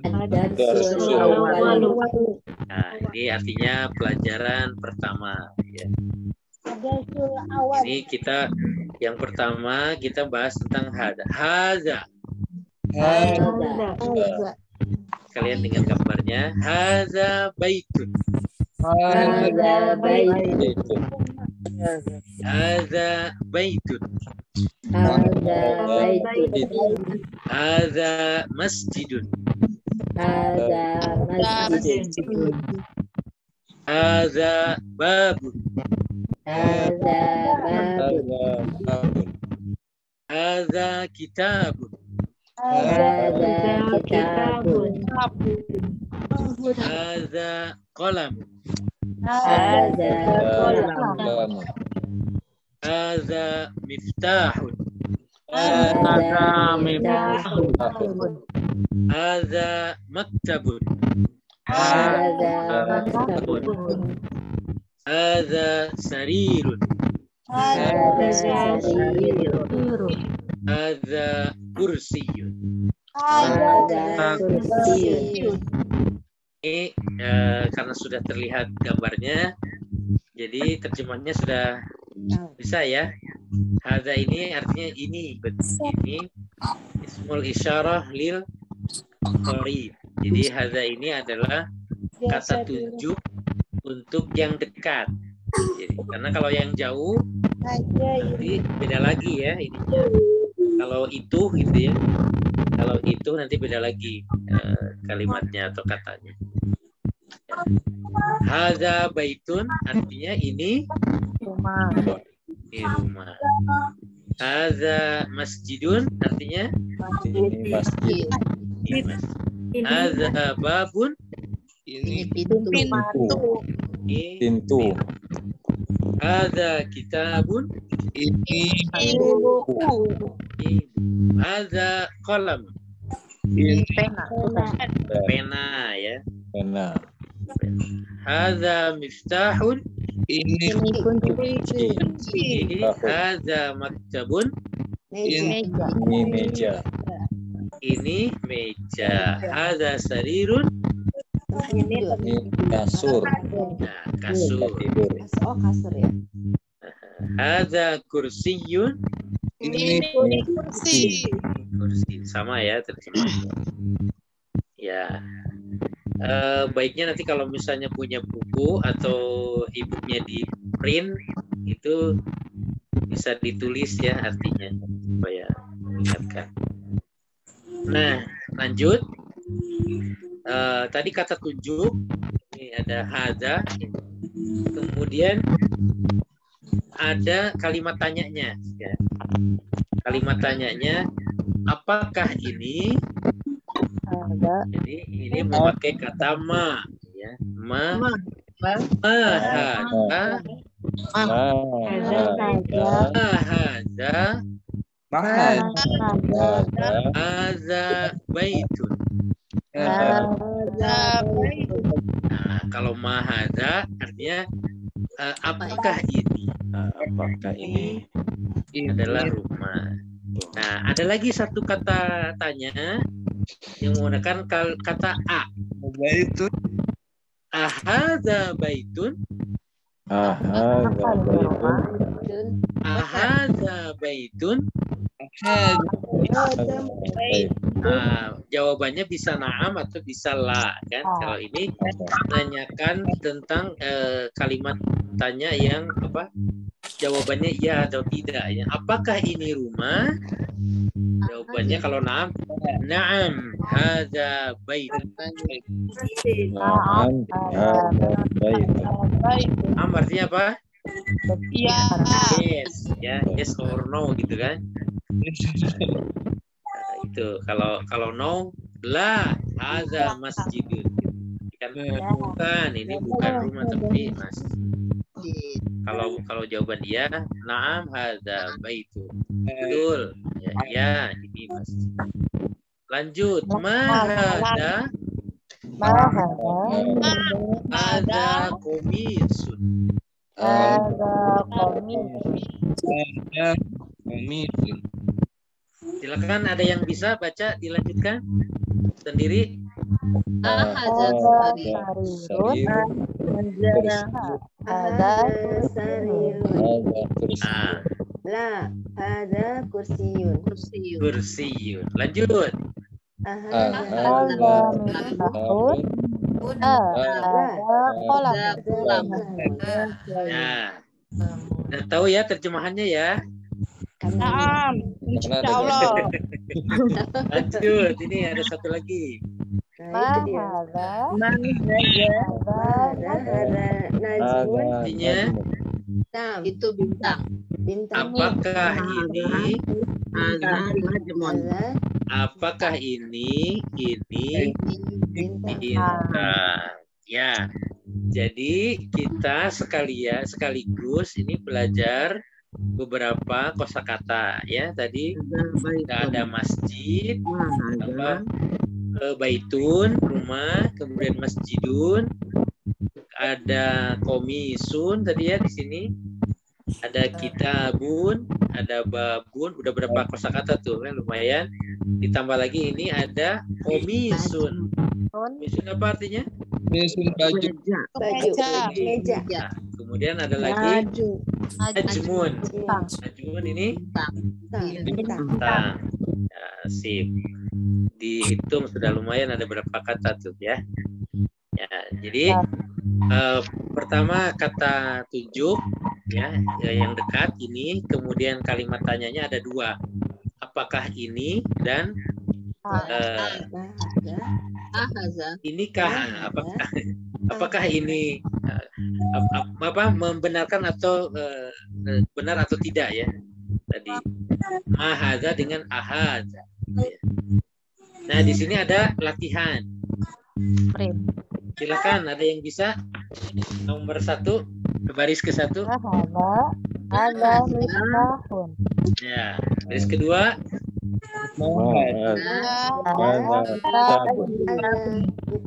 Ad-darsul awal. Nah, ini artinya pelajaran pertama. Ya. Ini kita yang pertama kita bahas tentang haza. Kalian dengan gambarnya. Haza baitun. Haza baitun. Haza baitun. Haza baitun. Haza masjidun. Haza masjidun. Haza babun. Haza babun. Haza kitabun. Haza kitabun. Haza qalamun. Haza qalam. Haza miftahun. Haza miftahun. Haza maktabun. Haza maktabun. Haza sarirun. Haza sarirun. Haza kursiyun. Haza kursiyun. Ini karena sudah terlihat gambarnya, jadi terjemahnya sudah bisa ya. Haza ini artinya ini, ini ismul isyarah lil qarib. Jadi haza ini adalah kata tunjuk untuk yang dekat. Jadi, karena kalau yang jauh nanti beda lagi ya ininya. Kalau itu gitu ya. Kalau itu nanti beda lagi kalimatnya atau katanya. Haza baitun artinya ini rumah. Ini rumah. Haza masjidun artinya Ini masjid. ini masjid. Haza babun Ini pintu. ini Pintu. Haza kitabun Ini ini. Haza qalam pena ya. pena. Haza miftahun Ini ini. Haza maktabun ini meja. ini meja. Haza sarirun Ini kasur. nah, kasur. Tidur. Oh, kasur ya. Haza kursiyun Ini kursi. kursi sama ya terjemahnya. Ya. Baiknya nanti kalau misalnya punya buku atau e-booknya di print itu bisa ditulis ya artinya supaya ingatkan. Nah lanjut. Tadi kata tunjuk ini ada haza, kemudian ada kalimat tanyanya ya. Kalimat tanyanya apakah ini? Jadi ini memakai kata ma ya. Ma haza baitun. Nah, kalau mahadza artinya apakah ini? Apakah ini Adalah rumah. Nah, ada lagi satu kata tanya yang menggunakan kata a. baitun? Ahadza baitun? Ahadza baitun? Jawabannya bisa na'am atau bisa la kan. Kalau ini menanyakan tentang kalimat tanya yang apa? Jawabannya iya atau tidak ya. Apakah ini rumah? Jawabannya kalau na'am, na'am hadza bait. Na'am artinya apa? Iya. Yes, ya, yes or no gitu kan. Itu kalau no la hadza masjidun Bukan, ini bukan rumah tapi masjid. Kalau jawaban dia, na'am hadza baitu. Betul. Ya, ini masjid. Lanjut. Ma hadza ada komisun. Silakan, ada yang bisa baca, dilanjutkan sendiri. Ada kursiyun. Kursiyun. Lanjut. Ya. Udah tahu ya terjemahannya ya? Insyaallah. Lanjut, ini ada satu lagi. Artinya Itu bintang. apakah ini bintang? Ya. Jadi kita sekaligus ini belajar beberapa kosakata ya. Tadi ada masjid, baitun rumah, kemudian masjidun, ada komisun tadi ya di sini. Ada kitabun, ada babun, udah berapa kosakata tuh kan, lumayan. Ditambah lagi ini ada komisun. Komisun apa artinya? Komisun baju. Meja. Nah, kemudian ada lagi ajmun. Ajmun ini bintang. Ya, sip. Dihitung sudah lumayan ada berapa kata tuh ya. Ya, jadi pertama kata tunjuk ya, yang dekat ini, kemudian kalimat tanyanya ada dua. Apakah ini dan inikah? Apakah ini membenarkan atau benar atau tidak ya? Tadi mahadza dengan ahadza. Nah, di sini ada latihan. Silakan, ada yang bisa? Nomor 1, baris ke-1. Ya, baris kedua.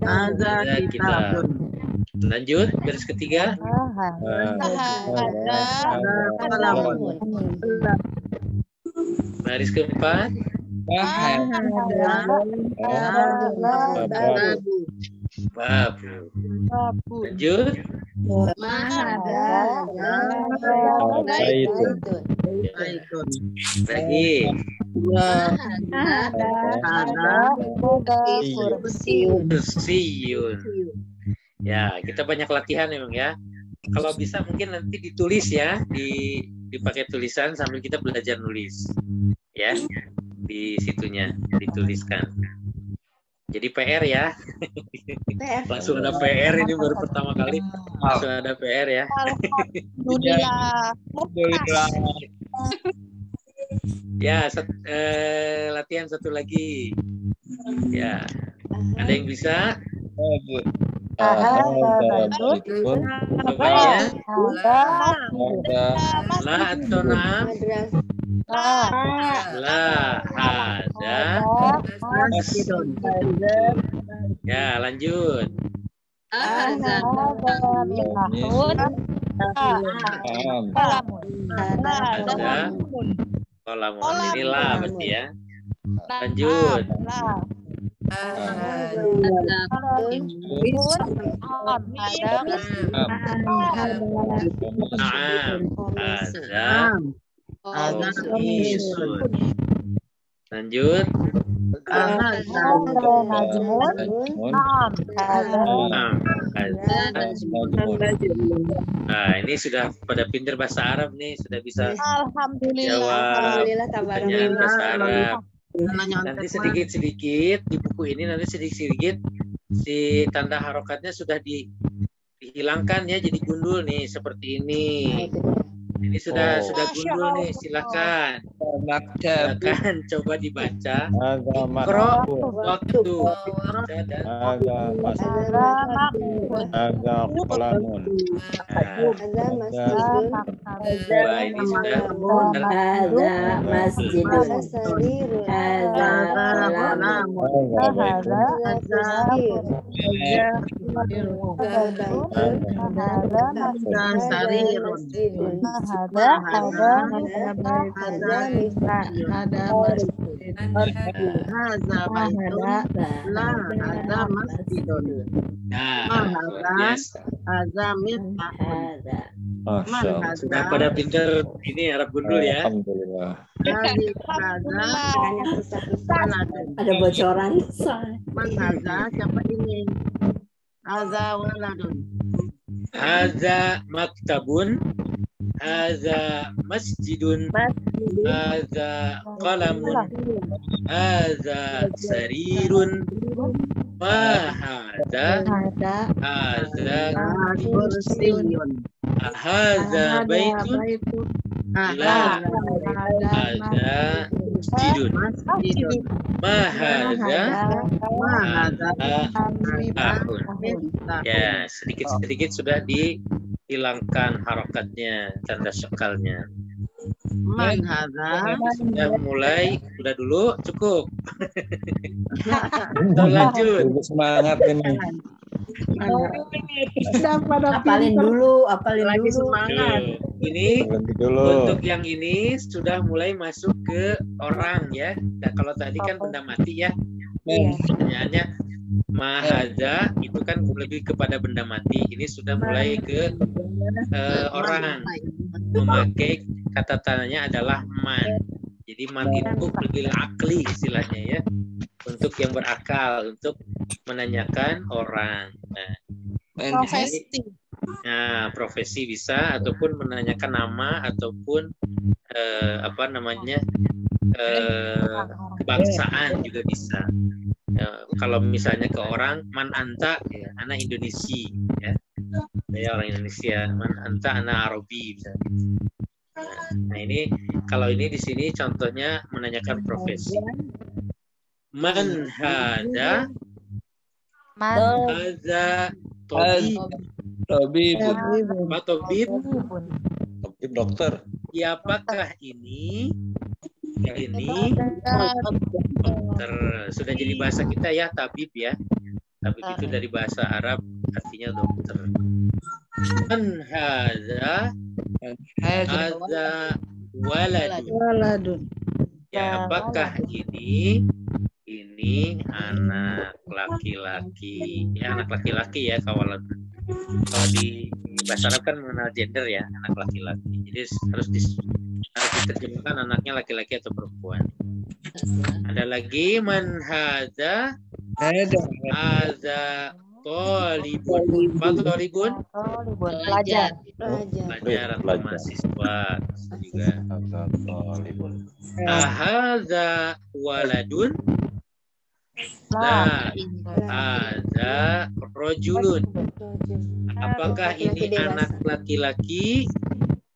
Ada kita. Lanjut, baris ketiga. Baris keempat. Babu. Lanjut. Lagi. Kursiyun. Ya, kita banyak latihan memang ya. Kalau bisa mungkin nanti ditulis ya, dipakai tulisan sambil kita belajar nulis. Ya. Di situnya dituliskan. Jadi PR ya. Langsung ada PR, ini baru pertama kali. Langsung ada PR ya. Alhamdulillah. Ya, latihan satu lagi. Ya, ada yang bisa? Bapaknya? La atau na'am? La ada. Ya, lanjut. Ada kolamun. Ini la berarti ya. Lanjut. Lanjut. Nah, ini sudah pada pintar bahasa Arab nih, sudah bisa jawab pertanyaan bahasa Arab. Nanti sedikit-sedikit di buku ini, nanti sedikit-sedikit si tanda harokatnya sudah dihilangkan ya, jadi gundul nih seperti ini. Ini sudah gundul nih, silakan. maktab. Silakan coba dibaca. Hadza Ikro maktabun. waktu. Baca dan Hadza masjid. Hadza qalamun. Hadza masjidun. Dua ini sudah Hadza masjidun. Hadza sarirun. Hadza qalamun. Hadza baitun. Hadza baitun. Hadza sarirun. Masya Allah. sudah pada pinter ini Arab gundul ya. Alhamdulillah. Ada bocoran. Siapa ini? Hadza waladun. Hadza maktabun. Hadza masjidun. Hadza qalamun. Hadza sarirun. Ma hadza. Hadza Kursiyun. hadza baitun. La hadza masjidun. Masjidun. Ma hadza. Hadza Ahun. Ya, sedikit-sedikit sudah dihilangkan harokatnya, tanda syakalnya. Man hadza. Sudah mulai, sudah dulu, cukup. Kita lanjut. Semangat ini. Apalin dulu. Lagi semangat. Ini Berhenti dulu. untuk yang ini sudah mulai masuk ke orang ya. Nah, kalau tadi kan benda mati ya. Pertanyaannya mahaza itu kan lebih kepada benda mati. Ini sudah mulai ke orang, memakai kata tandanya adalah man. Jadi man itu lebih akli istilahnya ya. Untuk yang berakal, untuk menanyakan orang. Profesi. Nah, profesi bisa ataupun menanyakan nama ataupun kebangsaan juga bisa. Kalau misalnya ke orang man anta ya, anak Indonesia ya. Saya orang Indonesia, man anta anak Arabi misalnya. Nah, ini kalau ini di sini contohnya menanyakan profesi. Man hada hadza tabib. Pak tabib, Tabib dokter. siapakah ini? Ini dokter. Sudah jadi bahasa kita ya, tabib ya. Tabib itu dari bahasa Arab artinya dokter. Man hadza hadza waladun. Siapakah ini? Ini anak laki-laki. Ya, anak laki-laki ya kawalan. Kalau di bahasa Arab kan mengenal gender ya, anak laki-laki. Jadi harus diterjemahkan anaknya laki-laki atau perempuan. Ada lagi man hadza hadza talibun. Apa talibun? Pelajar. Pelajar atau mahasiswa juga. Hadza talibun. Hadza waladun. Nah, ada rojulun. Apakah ini anak laki-laki?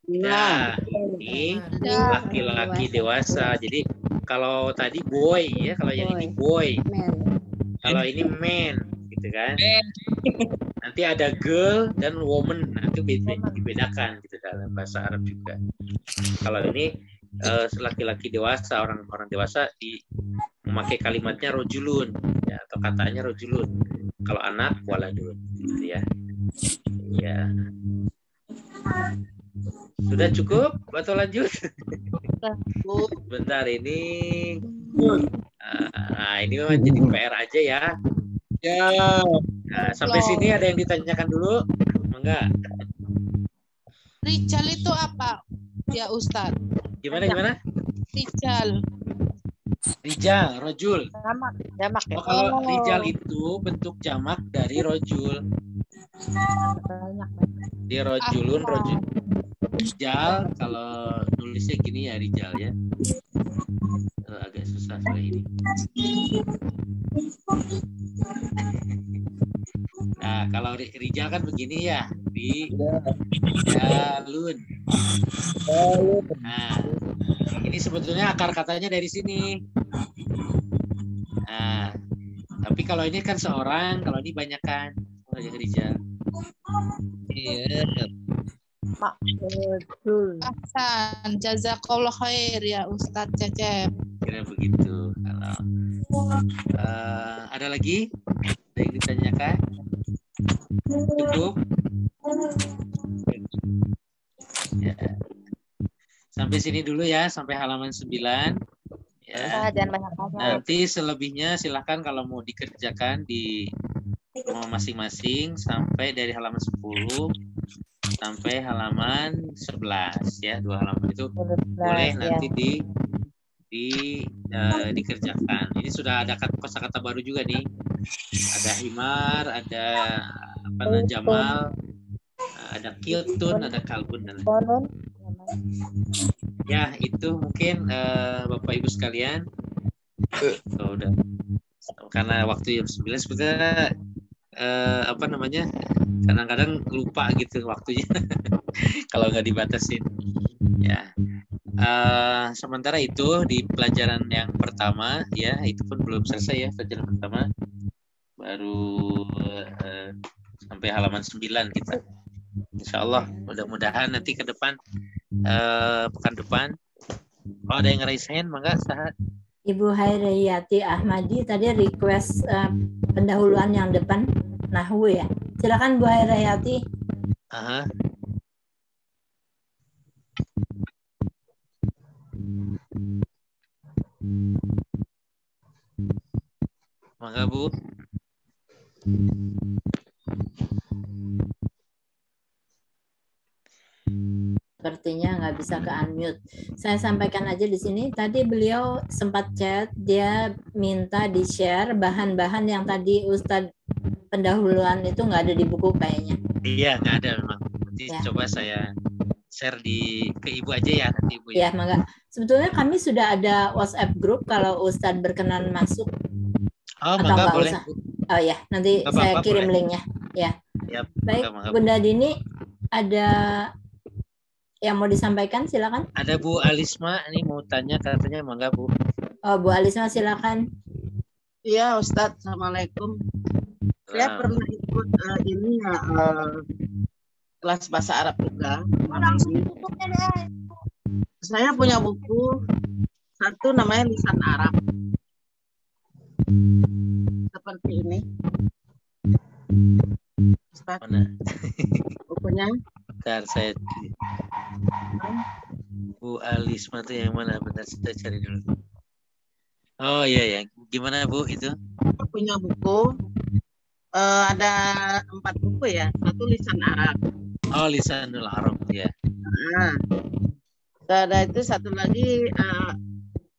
Nah, ini laki-laki dewasa. Jadi kalau tadi boy ya, kalau yang ini boy. Kalau ini man, gitu kan? Nanti ada girl dan woman. Nah, itu dibedakan gitu dalam bahasa Arab juga. Kalau ini laki-laki dewasa, orang dewasa memakai kalimatnya rojulun ya, atau katanya rojulun. Kalau anak waladun gitu ya. Ya. Sudah cukup atau lanjut? Bentar ini. Nah, ini memang jadi PR aja ya. Ya. Nah, sampai sini ada yang ditanyakan dulu? Enggak. Rijal itu apa? Ya Ustadz. Gimana? Rijal, rojul. Jamak ya. Oh, kalau rijal itu bentuk jamak dari rojul. Dia rojulun, rojul. Rijal, kalau nulisnya gini ya rijal ya. Agak susah soal ini. Nah, kalau rijal kan begini ya. Rijalun. Nah, Ini sebetulnya akar katanya dari sini. Nah, tapi kalau ini kan seorang, kalau ini banyakan. Oh, ya Rizal. Iya. Ahsan, jazakallah khair ya Ustadz Cecep. Kira begitu. Kalau ada lagi yang ditanyakan? Cukup? Ya. Sampai sini dulu ya, sampai halaman 9. Ya. Jangan banyak-banyak. Nanti selebihnya silahkan kalau mau dikerjakan di rumah masing-masing sampai dari halaman 10 sampai halaman 11 ya, 2 halaman itu boleh nanti dikerjakan. Ini sudah ada kosakata baru juga nih. Ada himar, ada jamal, ada kiltun, ada kalbun dan lain. Ya, itu mungkin Bapak Ibu sekalian. Udah. Karena waktu jam 9 sebetulnya kadang-kadang lupa gitu waktunya kalau nggak dibatasin. Ya. Sementara itu di pelajaran yang pertama ya, itu pun belum selesai ya, pelajaran pertama baru sampai halaman 9 kita. Insya Allah mudah-mudahan nanti ke depan pekan depan. Oh, ada yang raise hand, mangga sahat. Ibu Hairiyati Ahmadi tadi request pendahuluan yang depan nahwu ya. Silakan Bu Hairiyati. Aha. Mangga Bu. Sepertinya nggak bisa ke unmute. Saya sampaikan aja di sini. Tadi beliau sempat chat, dia minta di share bahan-bahan yang tadi Ustadz pendahuluan itu nggak ada di buku kayaknya. Iya, nggak ada memang. Nanti ya. Coba saya share ke Ibu aja ya nanti Ibu. Ya, mangga. Sebetulnya kami sudah ada WhatsApp group kalau Ustadz berkenan masuk. Oh, atau nggak boleh. Usah. Oh ya, nanti saya kirim linknya. Ya. Yap, baik, mangga, Bunda Dini ada yang mau disampaikan, silakan. Ada Bu Alisma ini mau tanya katanya, mangga Bu. Oh, Bu Alisma silakan. Iya Ustadz, Assalamualaikum. Saya pernah ikut kelas bahasa Arab juga. Saya punya buku satu namanya Lisan Arab. Seperti ini. Ustadz. Mana? Bukunya. Bentar, saya Bu Alisma itu yang mana? Bentar, saya cari dulu. Oh iya ya, gimana Bu itu? Saya punya buku, ada 4 buku ya, satu Lisan Arab. Oh, Lisanul Arab ya. Nah, ada itu satu lagi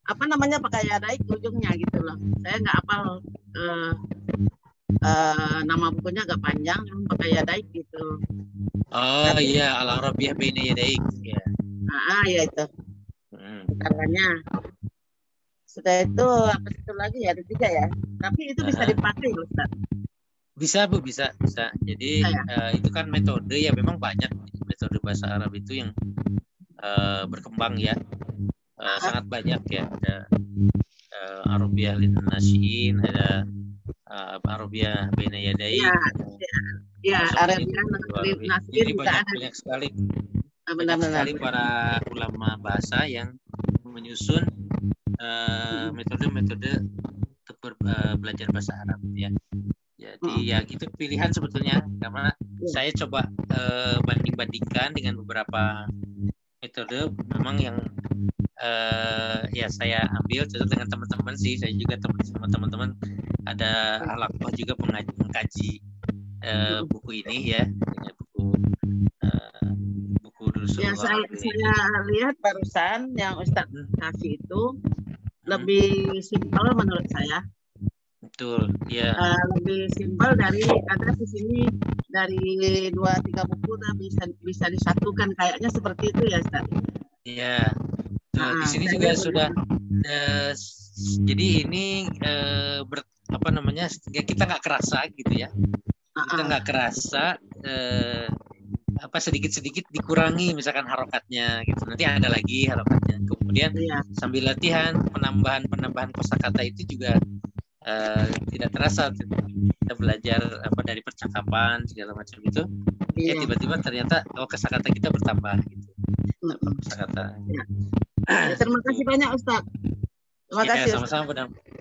pakai yadaik ujungnya gitu loh. Saya nggak hafal nama bukunya agak panjang, pakai yadaik gitu. Oh iya, Al-Arabiyah Baina Yadaik ya. Ya itu. Caranya. Sudah itu apa itu lagi ya, ada 3 ya. Tapi itu bisa dipakai Ustaz. Bisa Bu, bisa. Jadi itu kan metode ya, memang banyak metode bahasa Arab itu yang berkembang ya. Sangat banyak ya. Ada Arabiyah lin Nasyiin, ada Arabiyah Baina Yadaik. Ya, Arabiyah lin Nasyiin banyak sekali. Benar-benar sekali para ulama bahasa yang menyusun metode-metode untuk belajar bahasa Arab ya. Jadi ya itu pilihan sebetulnya, karena saya coba banding-bandingkan dengan beberapa metode memang yang ya saya ambil cocok dengan teman-teman sih. Saya juga sama teman-teman ada Al-Aqbah juga mengkaji buku ini ya, buku ya, saya lihat barusan yang Ustadz kasih itu lebih simpel menurut saya. Betul, ya. Lebih simpel dari ada di sini dari 2-3 buku bisa disatukan, kayaknya seperti itu ya Ustaz. Iya. Di sini juga sudah jadi ini kita nggak kerasa gitu ya. Kita nggak kerasa sedikit-sedikit dikurangi misalkan harokatnya gitu. Nanti ada lagi harokatnya. Kemudian sambil latihan penambahan kosakata itu juga tidak terasa. Kita belajar dari percakapan segala macam itu. Tiba-tiba ternyata kosakata kita bertambah gitu. Kosakata. Terima kasih banyak Ustaz. Terima kasih. Sama-sama.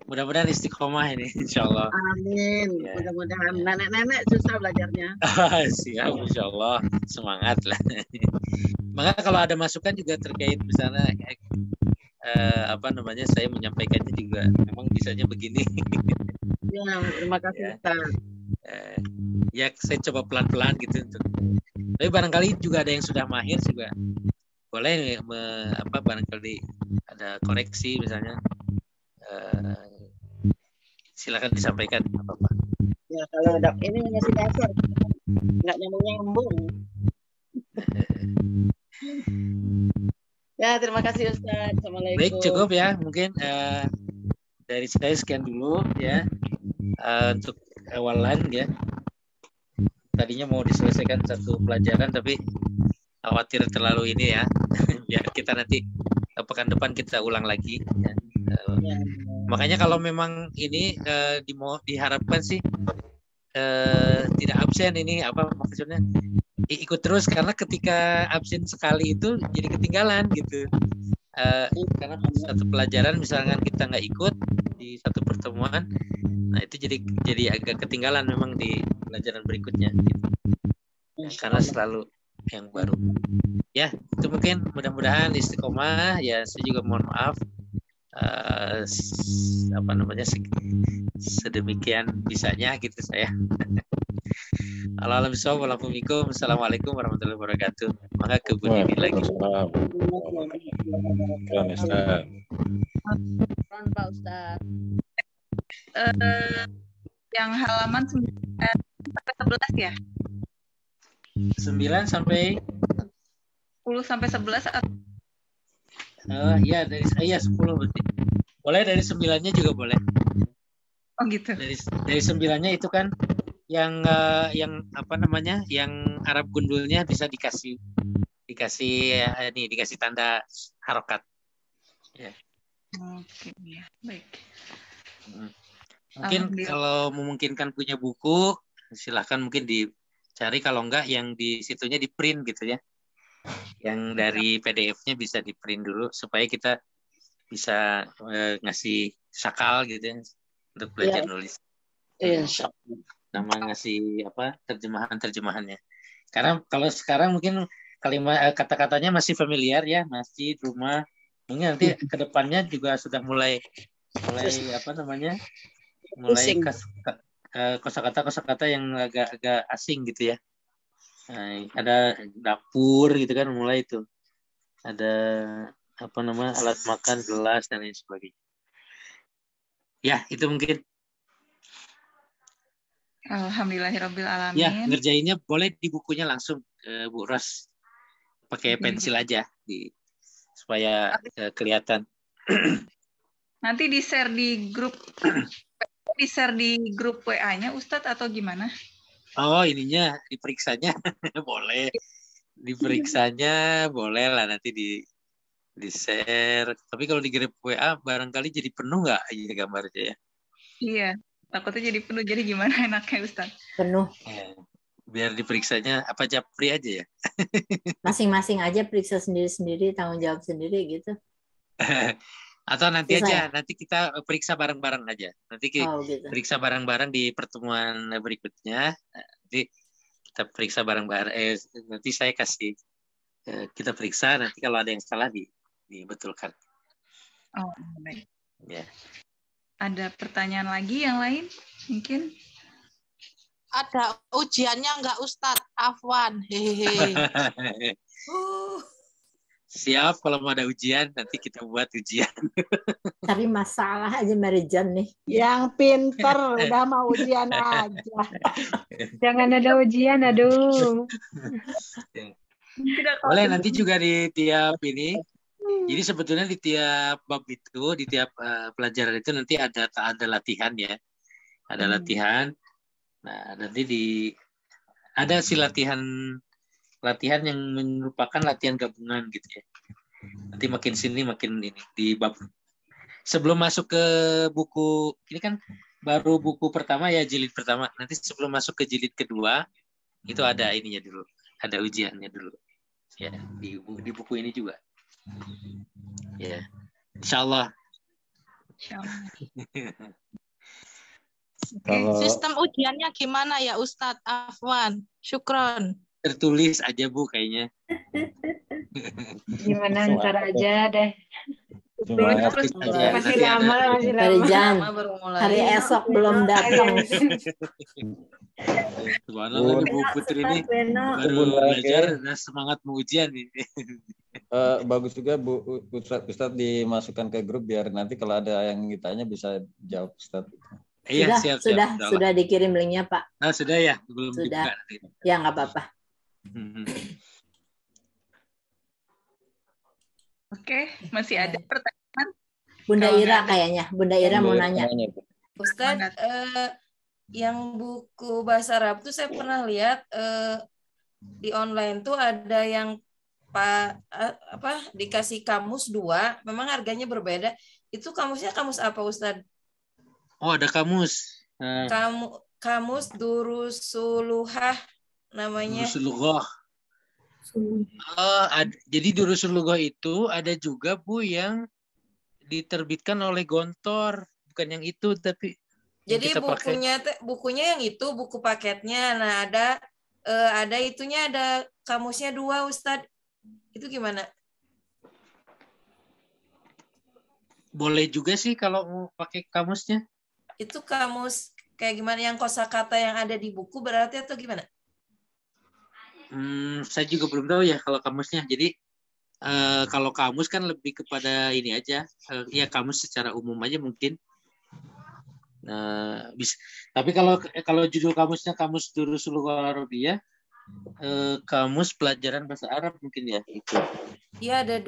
Mudah-mudahan istiqomah ini, insya Allah. Amin. Mudah-mudahan nenek-nenek susah belajarnya. Siap, insya Allah. Semangat lah. Maka kalau ada masukan juga terkait misalnya saya menyampaikannya juga memang bisanya begini. Ya, terima kasih Ustaz. Ya saya coba pelan-pelan gitu tapi barangkali juga ada yang sudah mahir juga boleh barangkali ada koreksi misalnya silakan disampaikan apa-apa. Ya kalau ini masih dasar nggak nyambung. Ya terima kasih Ustaz. Assalamualaikum. Baik, cukup ya mungkin dari saya sekian dulu ya untuk awalan ya. Tadinya mau diselesaikan satu pelajaran tapi khawatir terlalu ini ya. Biar kita nanti pekan depan kita ulang lagi ya. Makanya kalau memang ini diharapkan sih tidak absen ini maksudnya ikut terus karena ketika absen sekali itu jadi ketinggalan gitu. Karena satu pelajaran misalkan kita nggak ikut di satu pertemuan, nah itu jadi agak ketinggalan memang di pelajaran berikutnya gitu. Karena selalu yang baru. Ya, itu mungkin mudah-mudahan istiqomah ya. Saya juga mohon maaf sedemikian bisanya gitu saya. Assalamualaikum warahmatullahi wabarakatuh. Maka ke Bu Dini lagi. Pak Ustaz. Yang halaman 9 sampai 11 ya? 9 sampai 10 sampai 11 atau ya dari saya 10 berarti. Boleh dari 9-nya juga boleh. Oh gitu. Dari 9-nya itu kan yang yang Arab gundulnya bisa dikasih tanda harokat. Ya. Oke, ya, baik. Mungkin kalau memungkinkan punya buku, silahkan mungkin dicari. Kalau enggak, yang di situnya di print gitu ya. Yang dari PDF-nya bisa di print dulu supaya kita bisa ngasih sakal gitu ya untuk belajar nulis. Iya. Nama ngasih terjemahannya. Karena kalau sekarang mungkin kata-katanya masih familiar ya, masjid, rumah. Mungkin nanti kedepannya juga sudah mulai kosakata yang agak asing gitu ya. Nah, ada dapur gitu kan mulai itu. Ada alat makan, gelas dan lain sebagainya. Ya, itu mungkin. Alhamdulillahirabbil alamin. Ya, ngerjainnya boleh di bukunya langsung Bu Ros. Pakai pensil aja supaya kelihatan. Nanti di-share di grup WA-nya Ustadz atau gimana? Oh, ininya diperiksanya boleh. Diperiksanya boleh lah nanti di-share. Tapi kalau di grup WA barangkali jadi penuh nggak gambarnya ya? Iya, takutnya jadi penuh. Jadi gimana enaknya Ustadz? Penuh. Biar diperiksanya apa Japri aja ya? Masing-masing aja periksa sendiri-sendiri, tanggung jawab sendiri gitu. Atau nanti aja, nanti kita periksa bareng-bareng aja. Nanti kita periksa bareng-bareng di pertemuan berikutnya. Nanti kita periksa bareng-bareng. Nanti saya kasih kita periksa. Nanti kalau ada yang salah dibetulkan. Oh, baik. Ya. Ada pertanyaan lagi yang lain? Mungkin? Ada ujiannya nggak Ustadz? Afwan. Hehehe. Siap, kalau mau ada ujian nanti kita buat ujian. Cari masalah aja Marijan nih. Yang pinter udah mau ujian aja. Jangan ada ujian, aduh. Boleh nanti juga di tiap ini. Jadi sebetulnya di tiap bab itu, di tiap pelajaran itu nanti ada latihan ya. Ada latihan. Nah, nanti ada si latihan latihan yang merupakan latihan gabungan gitu ya. Nanti makin sini makin ini di bab. Sebelum masuk ke buku ini kan baru buku pertama ya, jilid pertama. Nanti sebelum masuk ke jilid kedua itu ada ininya dulu, ada ujiannya dulu. Ya, di buku ini juga. Ya. Insyaallah. Oke. Sistem ujiannya gimana ya Ustadz Afwan? Syukron. Tertulis aja Bu kayaknya. Gimana ntar aja deh. Masih lama. Rizan, hari esok belum datang. Subhanallah, Bu Putri ini baru belajar dan semangat mau ujian nih. Bagus juga Bu Ustadz dimasukkan ke grup biar nanti kalau ada yang ditanya bisa jawab Ustadz. Iya, Sudah dikirim linknya Pak. Nah, sudah ya, belum sudah. Dibuka. Ya nggak apa-apa. Oke, masih ada pertanyaan? Bunda Ira kayaknya. Bunda Ira mau nanya. Ustadz, yang buku bahasa Arab tuh saya pernah lihat di online tuh ada yang dikasih kamus 2, memang harganya berbeda. Itu kamusnya kamus apa Ustadz? Oh, ada kamus. Kamus Durusuluhah namanya. Durusulughah. Jadi Durusulughah itu ada juga Bu yang diterbitkan oleh Gontor, bukan yang itu tapi jadi bukunya yang itu buku paketnya. Nah, ada itunya, ada kamusnya 2 Ustadz. Itu gimana? Boleh juga sih kalau mau pakai kamusnya. Itu kamus kayak gimana, yang kosakata yang ada di buku berarti atau gimana? Saya juga belum tahu ya kalau kamusnya. Jadi kalau kamus kan lebih kepada ini aja, ya kamus secara umum aja mungkin. Bisa. Tapi kalau judul kamusnya Kamus Durusulughah Arabiyah, kamus pelajaran bahasa Arab mungkin ya itu. Iya, ada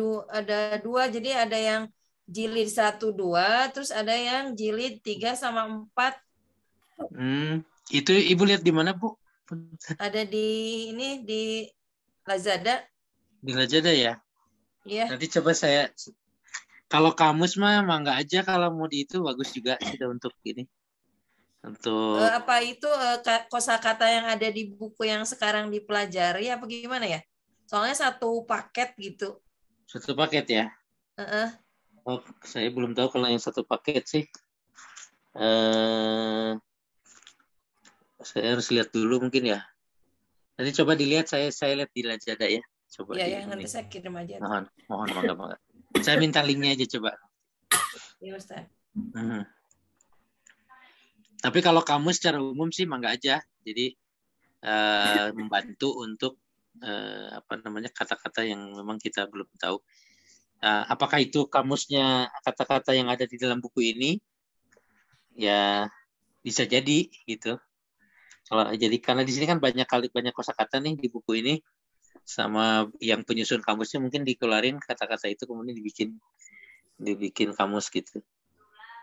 dua. Jadi ada yang jilid 1, 2, terus ada yang jilid 3 sama 4. Itu Ibu lihat di mana, Bu? Ada di Lazada. Di Lazada ya? Iya. Nanti coba saya, kalau kamus mah mangga aja, kalau mau di itu bagus juga sudah untuk ini. Untuk apa itu kosakata yang ada di buku yang sekarang dipelajari apa gimana ya? Soalnya satu paket gitu. Satu paket ya? Oh, saya belum tahu kalau yang satu paket sih. Saya harus lihat dulu mungkin ya. Nanti coba dilihat, saya lihat di Lazada ya. Coba. Iya, nanti saya kirim aja. Mohon mangga. Saya minta linknya aja coba. Iya, Ustaz. Tapi kalau kamu secara umum sih mangga aja. Jadi membantu untuk kata-kata yang memang kita belum tahu. Apakah itu kamusnya kata-kata yang ada di dalam buku ini? Ya bisa jadi gitu. Jadi karena di sini kan banyak kosakata nih di buku ini, sama yang penyusun kamusnya mungkin dikeluarin kata-kata itu kemudian dibikin kamus gitu.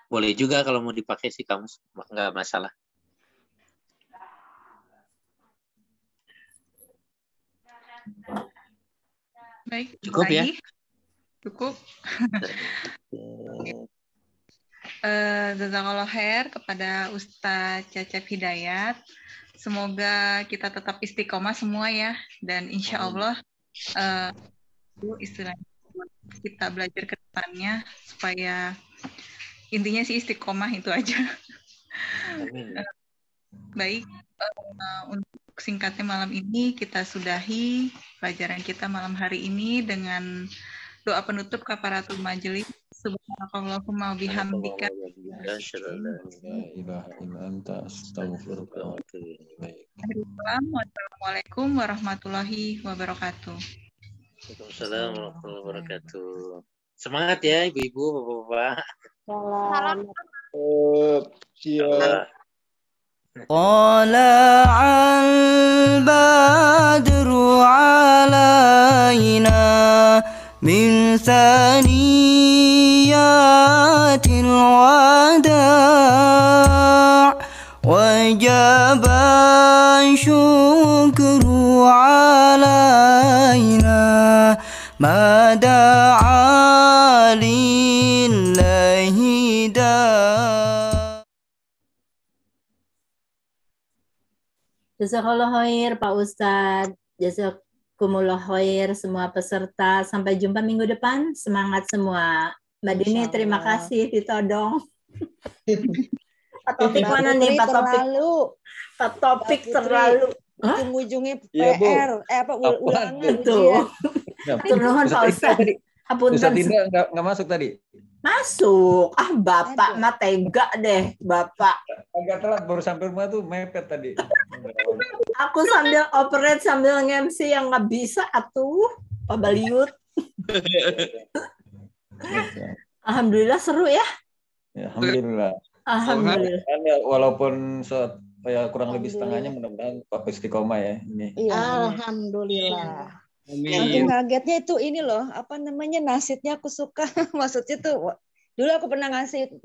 Boleh juga kalau mau dipakai sih kamus, nggak masalah. Baik, cukup ya? Cukup. Jazakallah khair kepada Ustadz Cecep Hidayat. Semoga kita tetap istiqomah semua ya, dan insya Allah istilahnya kita belajar ke depannya supaya intinya sih istiqomah itu aja. Baik, untuk singkatnya malam ini kita sudahi pelajaran kita malam hari ini dengan doa penutup kafaratul majelis. Subhanakallahumma wabihamdika. Wassalamualaikum warahmatullahi wabarakatuh. Waalaikumsalam warahmatullahi wabarakatuh. Semangat ya ibu-ibu, bapak-bapak. Salam. Siap. طلع البدر علينا من ثنيات الوداع وجب الشكر على ما دعا لله داع. Jazakallah khair Pak Ustadz. Jazakumullah khair semua peserta. Sampai jumpa minggu depan. Semangat semua. Mbak Dini terima kasih ditodong. Pak Topik mana nih Pak Topik? Pak Topik terlalu. Ujung-ujungnya Iya, Bu. PR, ulangan. Betul. Turun Pak Ustadz. Ustadz Indra nggak masuk tadi? Masuk. Bapak mah tega deh, Bapak. Agak telat, baru sampai rumah tuh mepet tadi. Aku sambil operate sambil nge-MC yang nggak bisa atuh, Pak Baliut. Alhamdulillah seru ya. Ya, alhamdulillah. Alhamdulillah. Walaupun ya kurang lebih setengahnya, mudah-mudahan Pak istiqomah ya ini. Iya. Alhamdulillah. Amin. Saking kagetnya itu ini loh, apa namanya, nasidnya aku suka. Maksudnya tuh dulu aku pernah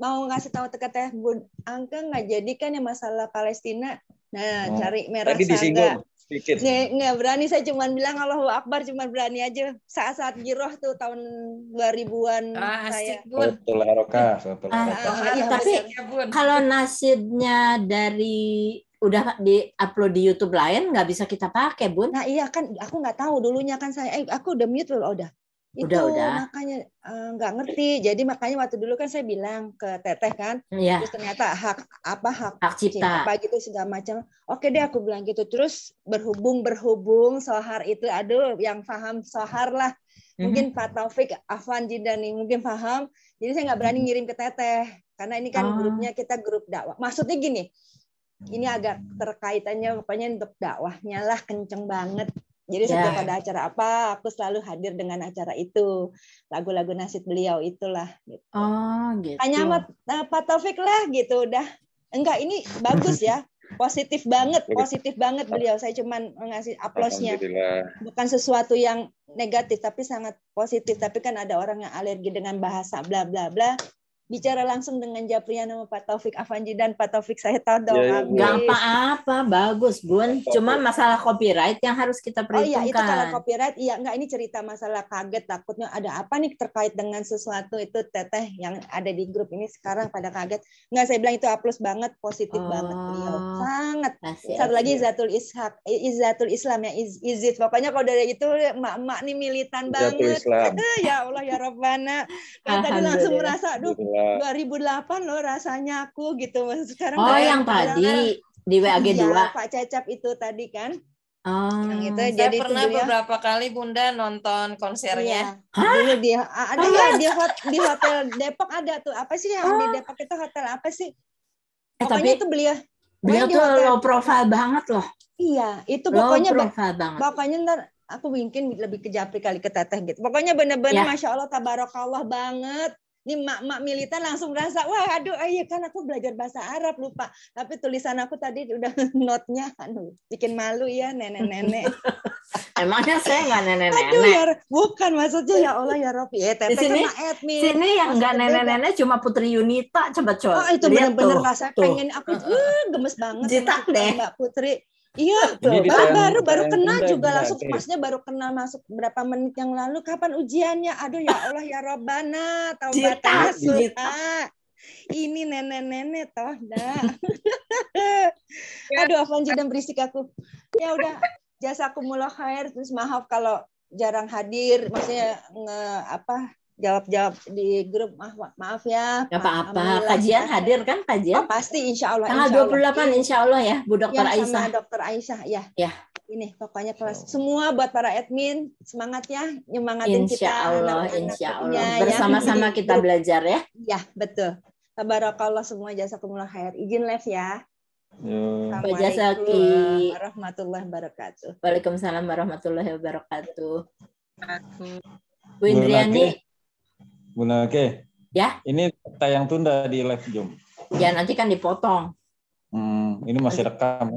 mau ngasih tahu Teh Bun Angka nggak jadi kan yang masalah Palestina. Nah, cari merah Tadi disinggung sedikit. nggak berani, saya cuma bilang Allahu Akbar, cuma berani aja. Saat-saat giroh tuh tahun 2000-an saya. Betul harokah. Tapi kalau nasidnya dari udah di-upload di YouTube lain nggak bisa kita pakai, Bun. Nah iya kan, aku nggak tahu dulunya kan saya, aku udah mute loh, udah. Udah. Makanya nggak ngerti. Jadi makanya waktu dulu kan saya bilang ke Teteh kan, terus ternyata hak cipta apa gitu segala macam. Oke deh aku bilang gitu. Terus berhubung Sohar itu, aduh yang paham Sohar lah. Mungkin Pak Taufik Afwan Jidani mungkin paham. Jadi saya nggak berani ngirim ke Teteh karena ini kan grupnya kita grup dakwah. Maksudnya gini. Ini agak terkaitannya pokoknya untuk dakwahnya lah kenceng banget. Jadi setiap ada acara apa, aku selalu hadir dengan acara itu. Lagu-lagu nasid beliau itulah. Gitu. Oh gitu. Hanya sama Pak Taufik lah gitu udah. Enggak, ini bagus ya. Positif banget beliau. Saya cuman ngasih aplausnya. Bukan sesuatu yang negatif, tapi sangat positif. Tapi kan ada orang yang alergi dengan bahasa bla bla bla. Bicara langsung dengan Japriana sama Pak Taufik Afanji dan Pak Taufik saya tahu dong. Gak apa-apa, bagus Bun. Cuma masalah copyright yang harus kita perhitungkan. Oh iya, itu kalau copyright, iya enggak, ini cerita masalah kaget, takutnya ada apa nih terkait dengan sesuatu itu Teteh yang ada di grup ini sekarang pada kaget. Enggak, saya bilang itu aplaus banget, positif banget beliau. Sangat. Satu lagi Izzatul Islam ya, Izit. Pokoknya kalau dari itu emak-emak nih militan banget. Ya Allah ya Rabbana. Tadi langsung merasa, aduh 2008 loh rasanya aku gitu. Sekarang yang tadi di WAG 2. Iya, Pak Cecep itu tadi kan. Yang itu saya jadi pernah itu beberapa kali Bunda nonton konsernya. Dulu dia ada ya di hotel Depok ada tuh. Apa sih yang di Depok itu hotel apa sih? Pokoknya itu beliau tuh low profile banget loh. Iya, itu low pokoknya profile banget. Pokoknya ntar aku mungkin lebih ke Japri kali ke Teteh gitu. Pokoknya bener-bener Masya Allah tabarakallah banget. Ini mak-mak militan langsung merasa, wah aduh iya kan aku belajar bahasa Arab lupa. Tapi tulisan aku tadi udah note-nya, bikin malu ya nenek-nenek. Emangnya saya nggak nenek-nenek? Aduh ya, bukan maksudnya ya Allah ya Robi. Teteh sini, kan admin. Sini yang nggak nenek-nenek cuma Putri Yunita, coba. Oh itu bener-bener rasa pengen aku gemes banget. Jitak deh. Mbak Putri. Iya, baru kenal juga langsung pasnya baru kenal masuk berapa menit yang lalu. Kapan ujiannya? Aduh ya Allah ya Robbana, taubatnya suka. Ini nenek-nenek toh dah. Aduh Afanji dan berisik aku. Ya udah, jazakumullah khair. Terus maaf kalau jarang hadir, maksudnya jawab-jawab di grup, maaf ya. Gak apa-apa. Kajian hadir kan kajian? Oh, pasti insya Allah. Tanggal 28 insya Allah ya, Bu Dokter Aisyah. Sama Dokter Aisyah ya. Ini pokoknya kelas semua buat para admin semangat ya, nyemangatin insya Allah, insya Allah. Bersama-sama kita belajar ya. Ya betul. Tabarakallah semua, jazakumullah khair. Izin live ya. Assalamualaikum warahmatullahi wabarakatuh. Waalaikumsalam warahmatullahi wabarakatuh. Bu Indriani. Bunda Oke. Ya. Ini tayang tunda di live Zoom. Ya nanti kan dipotong. Ini masih rekam.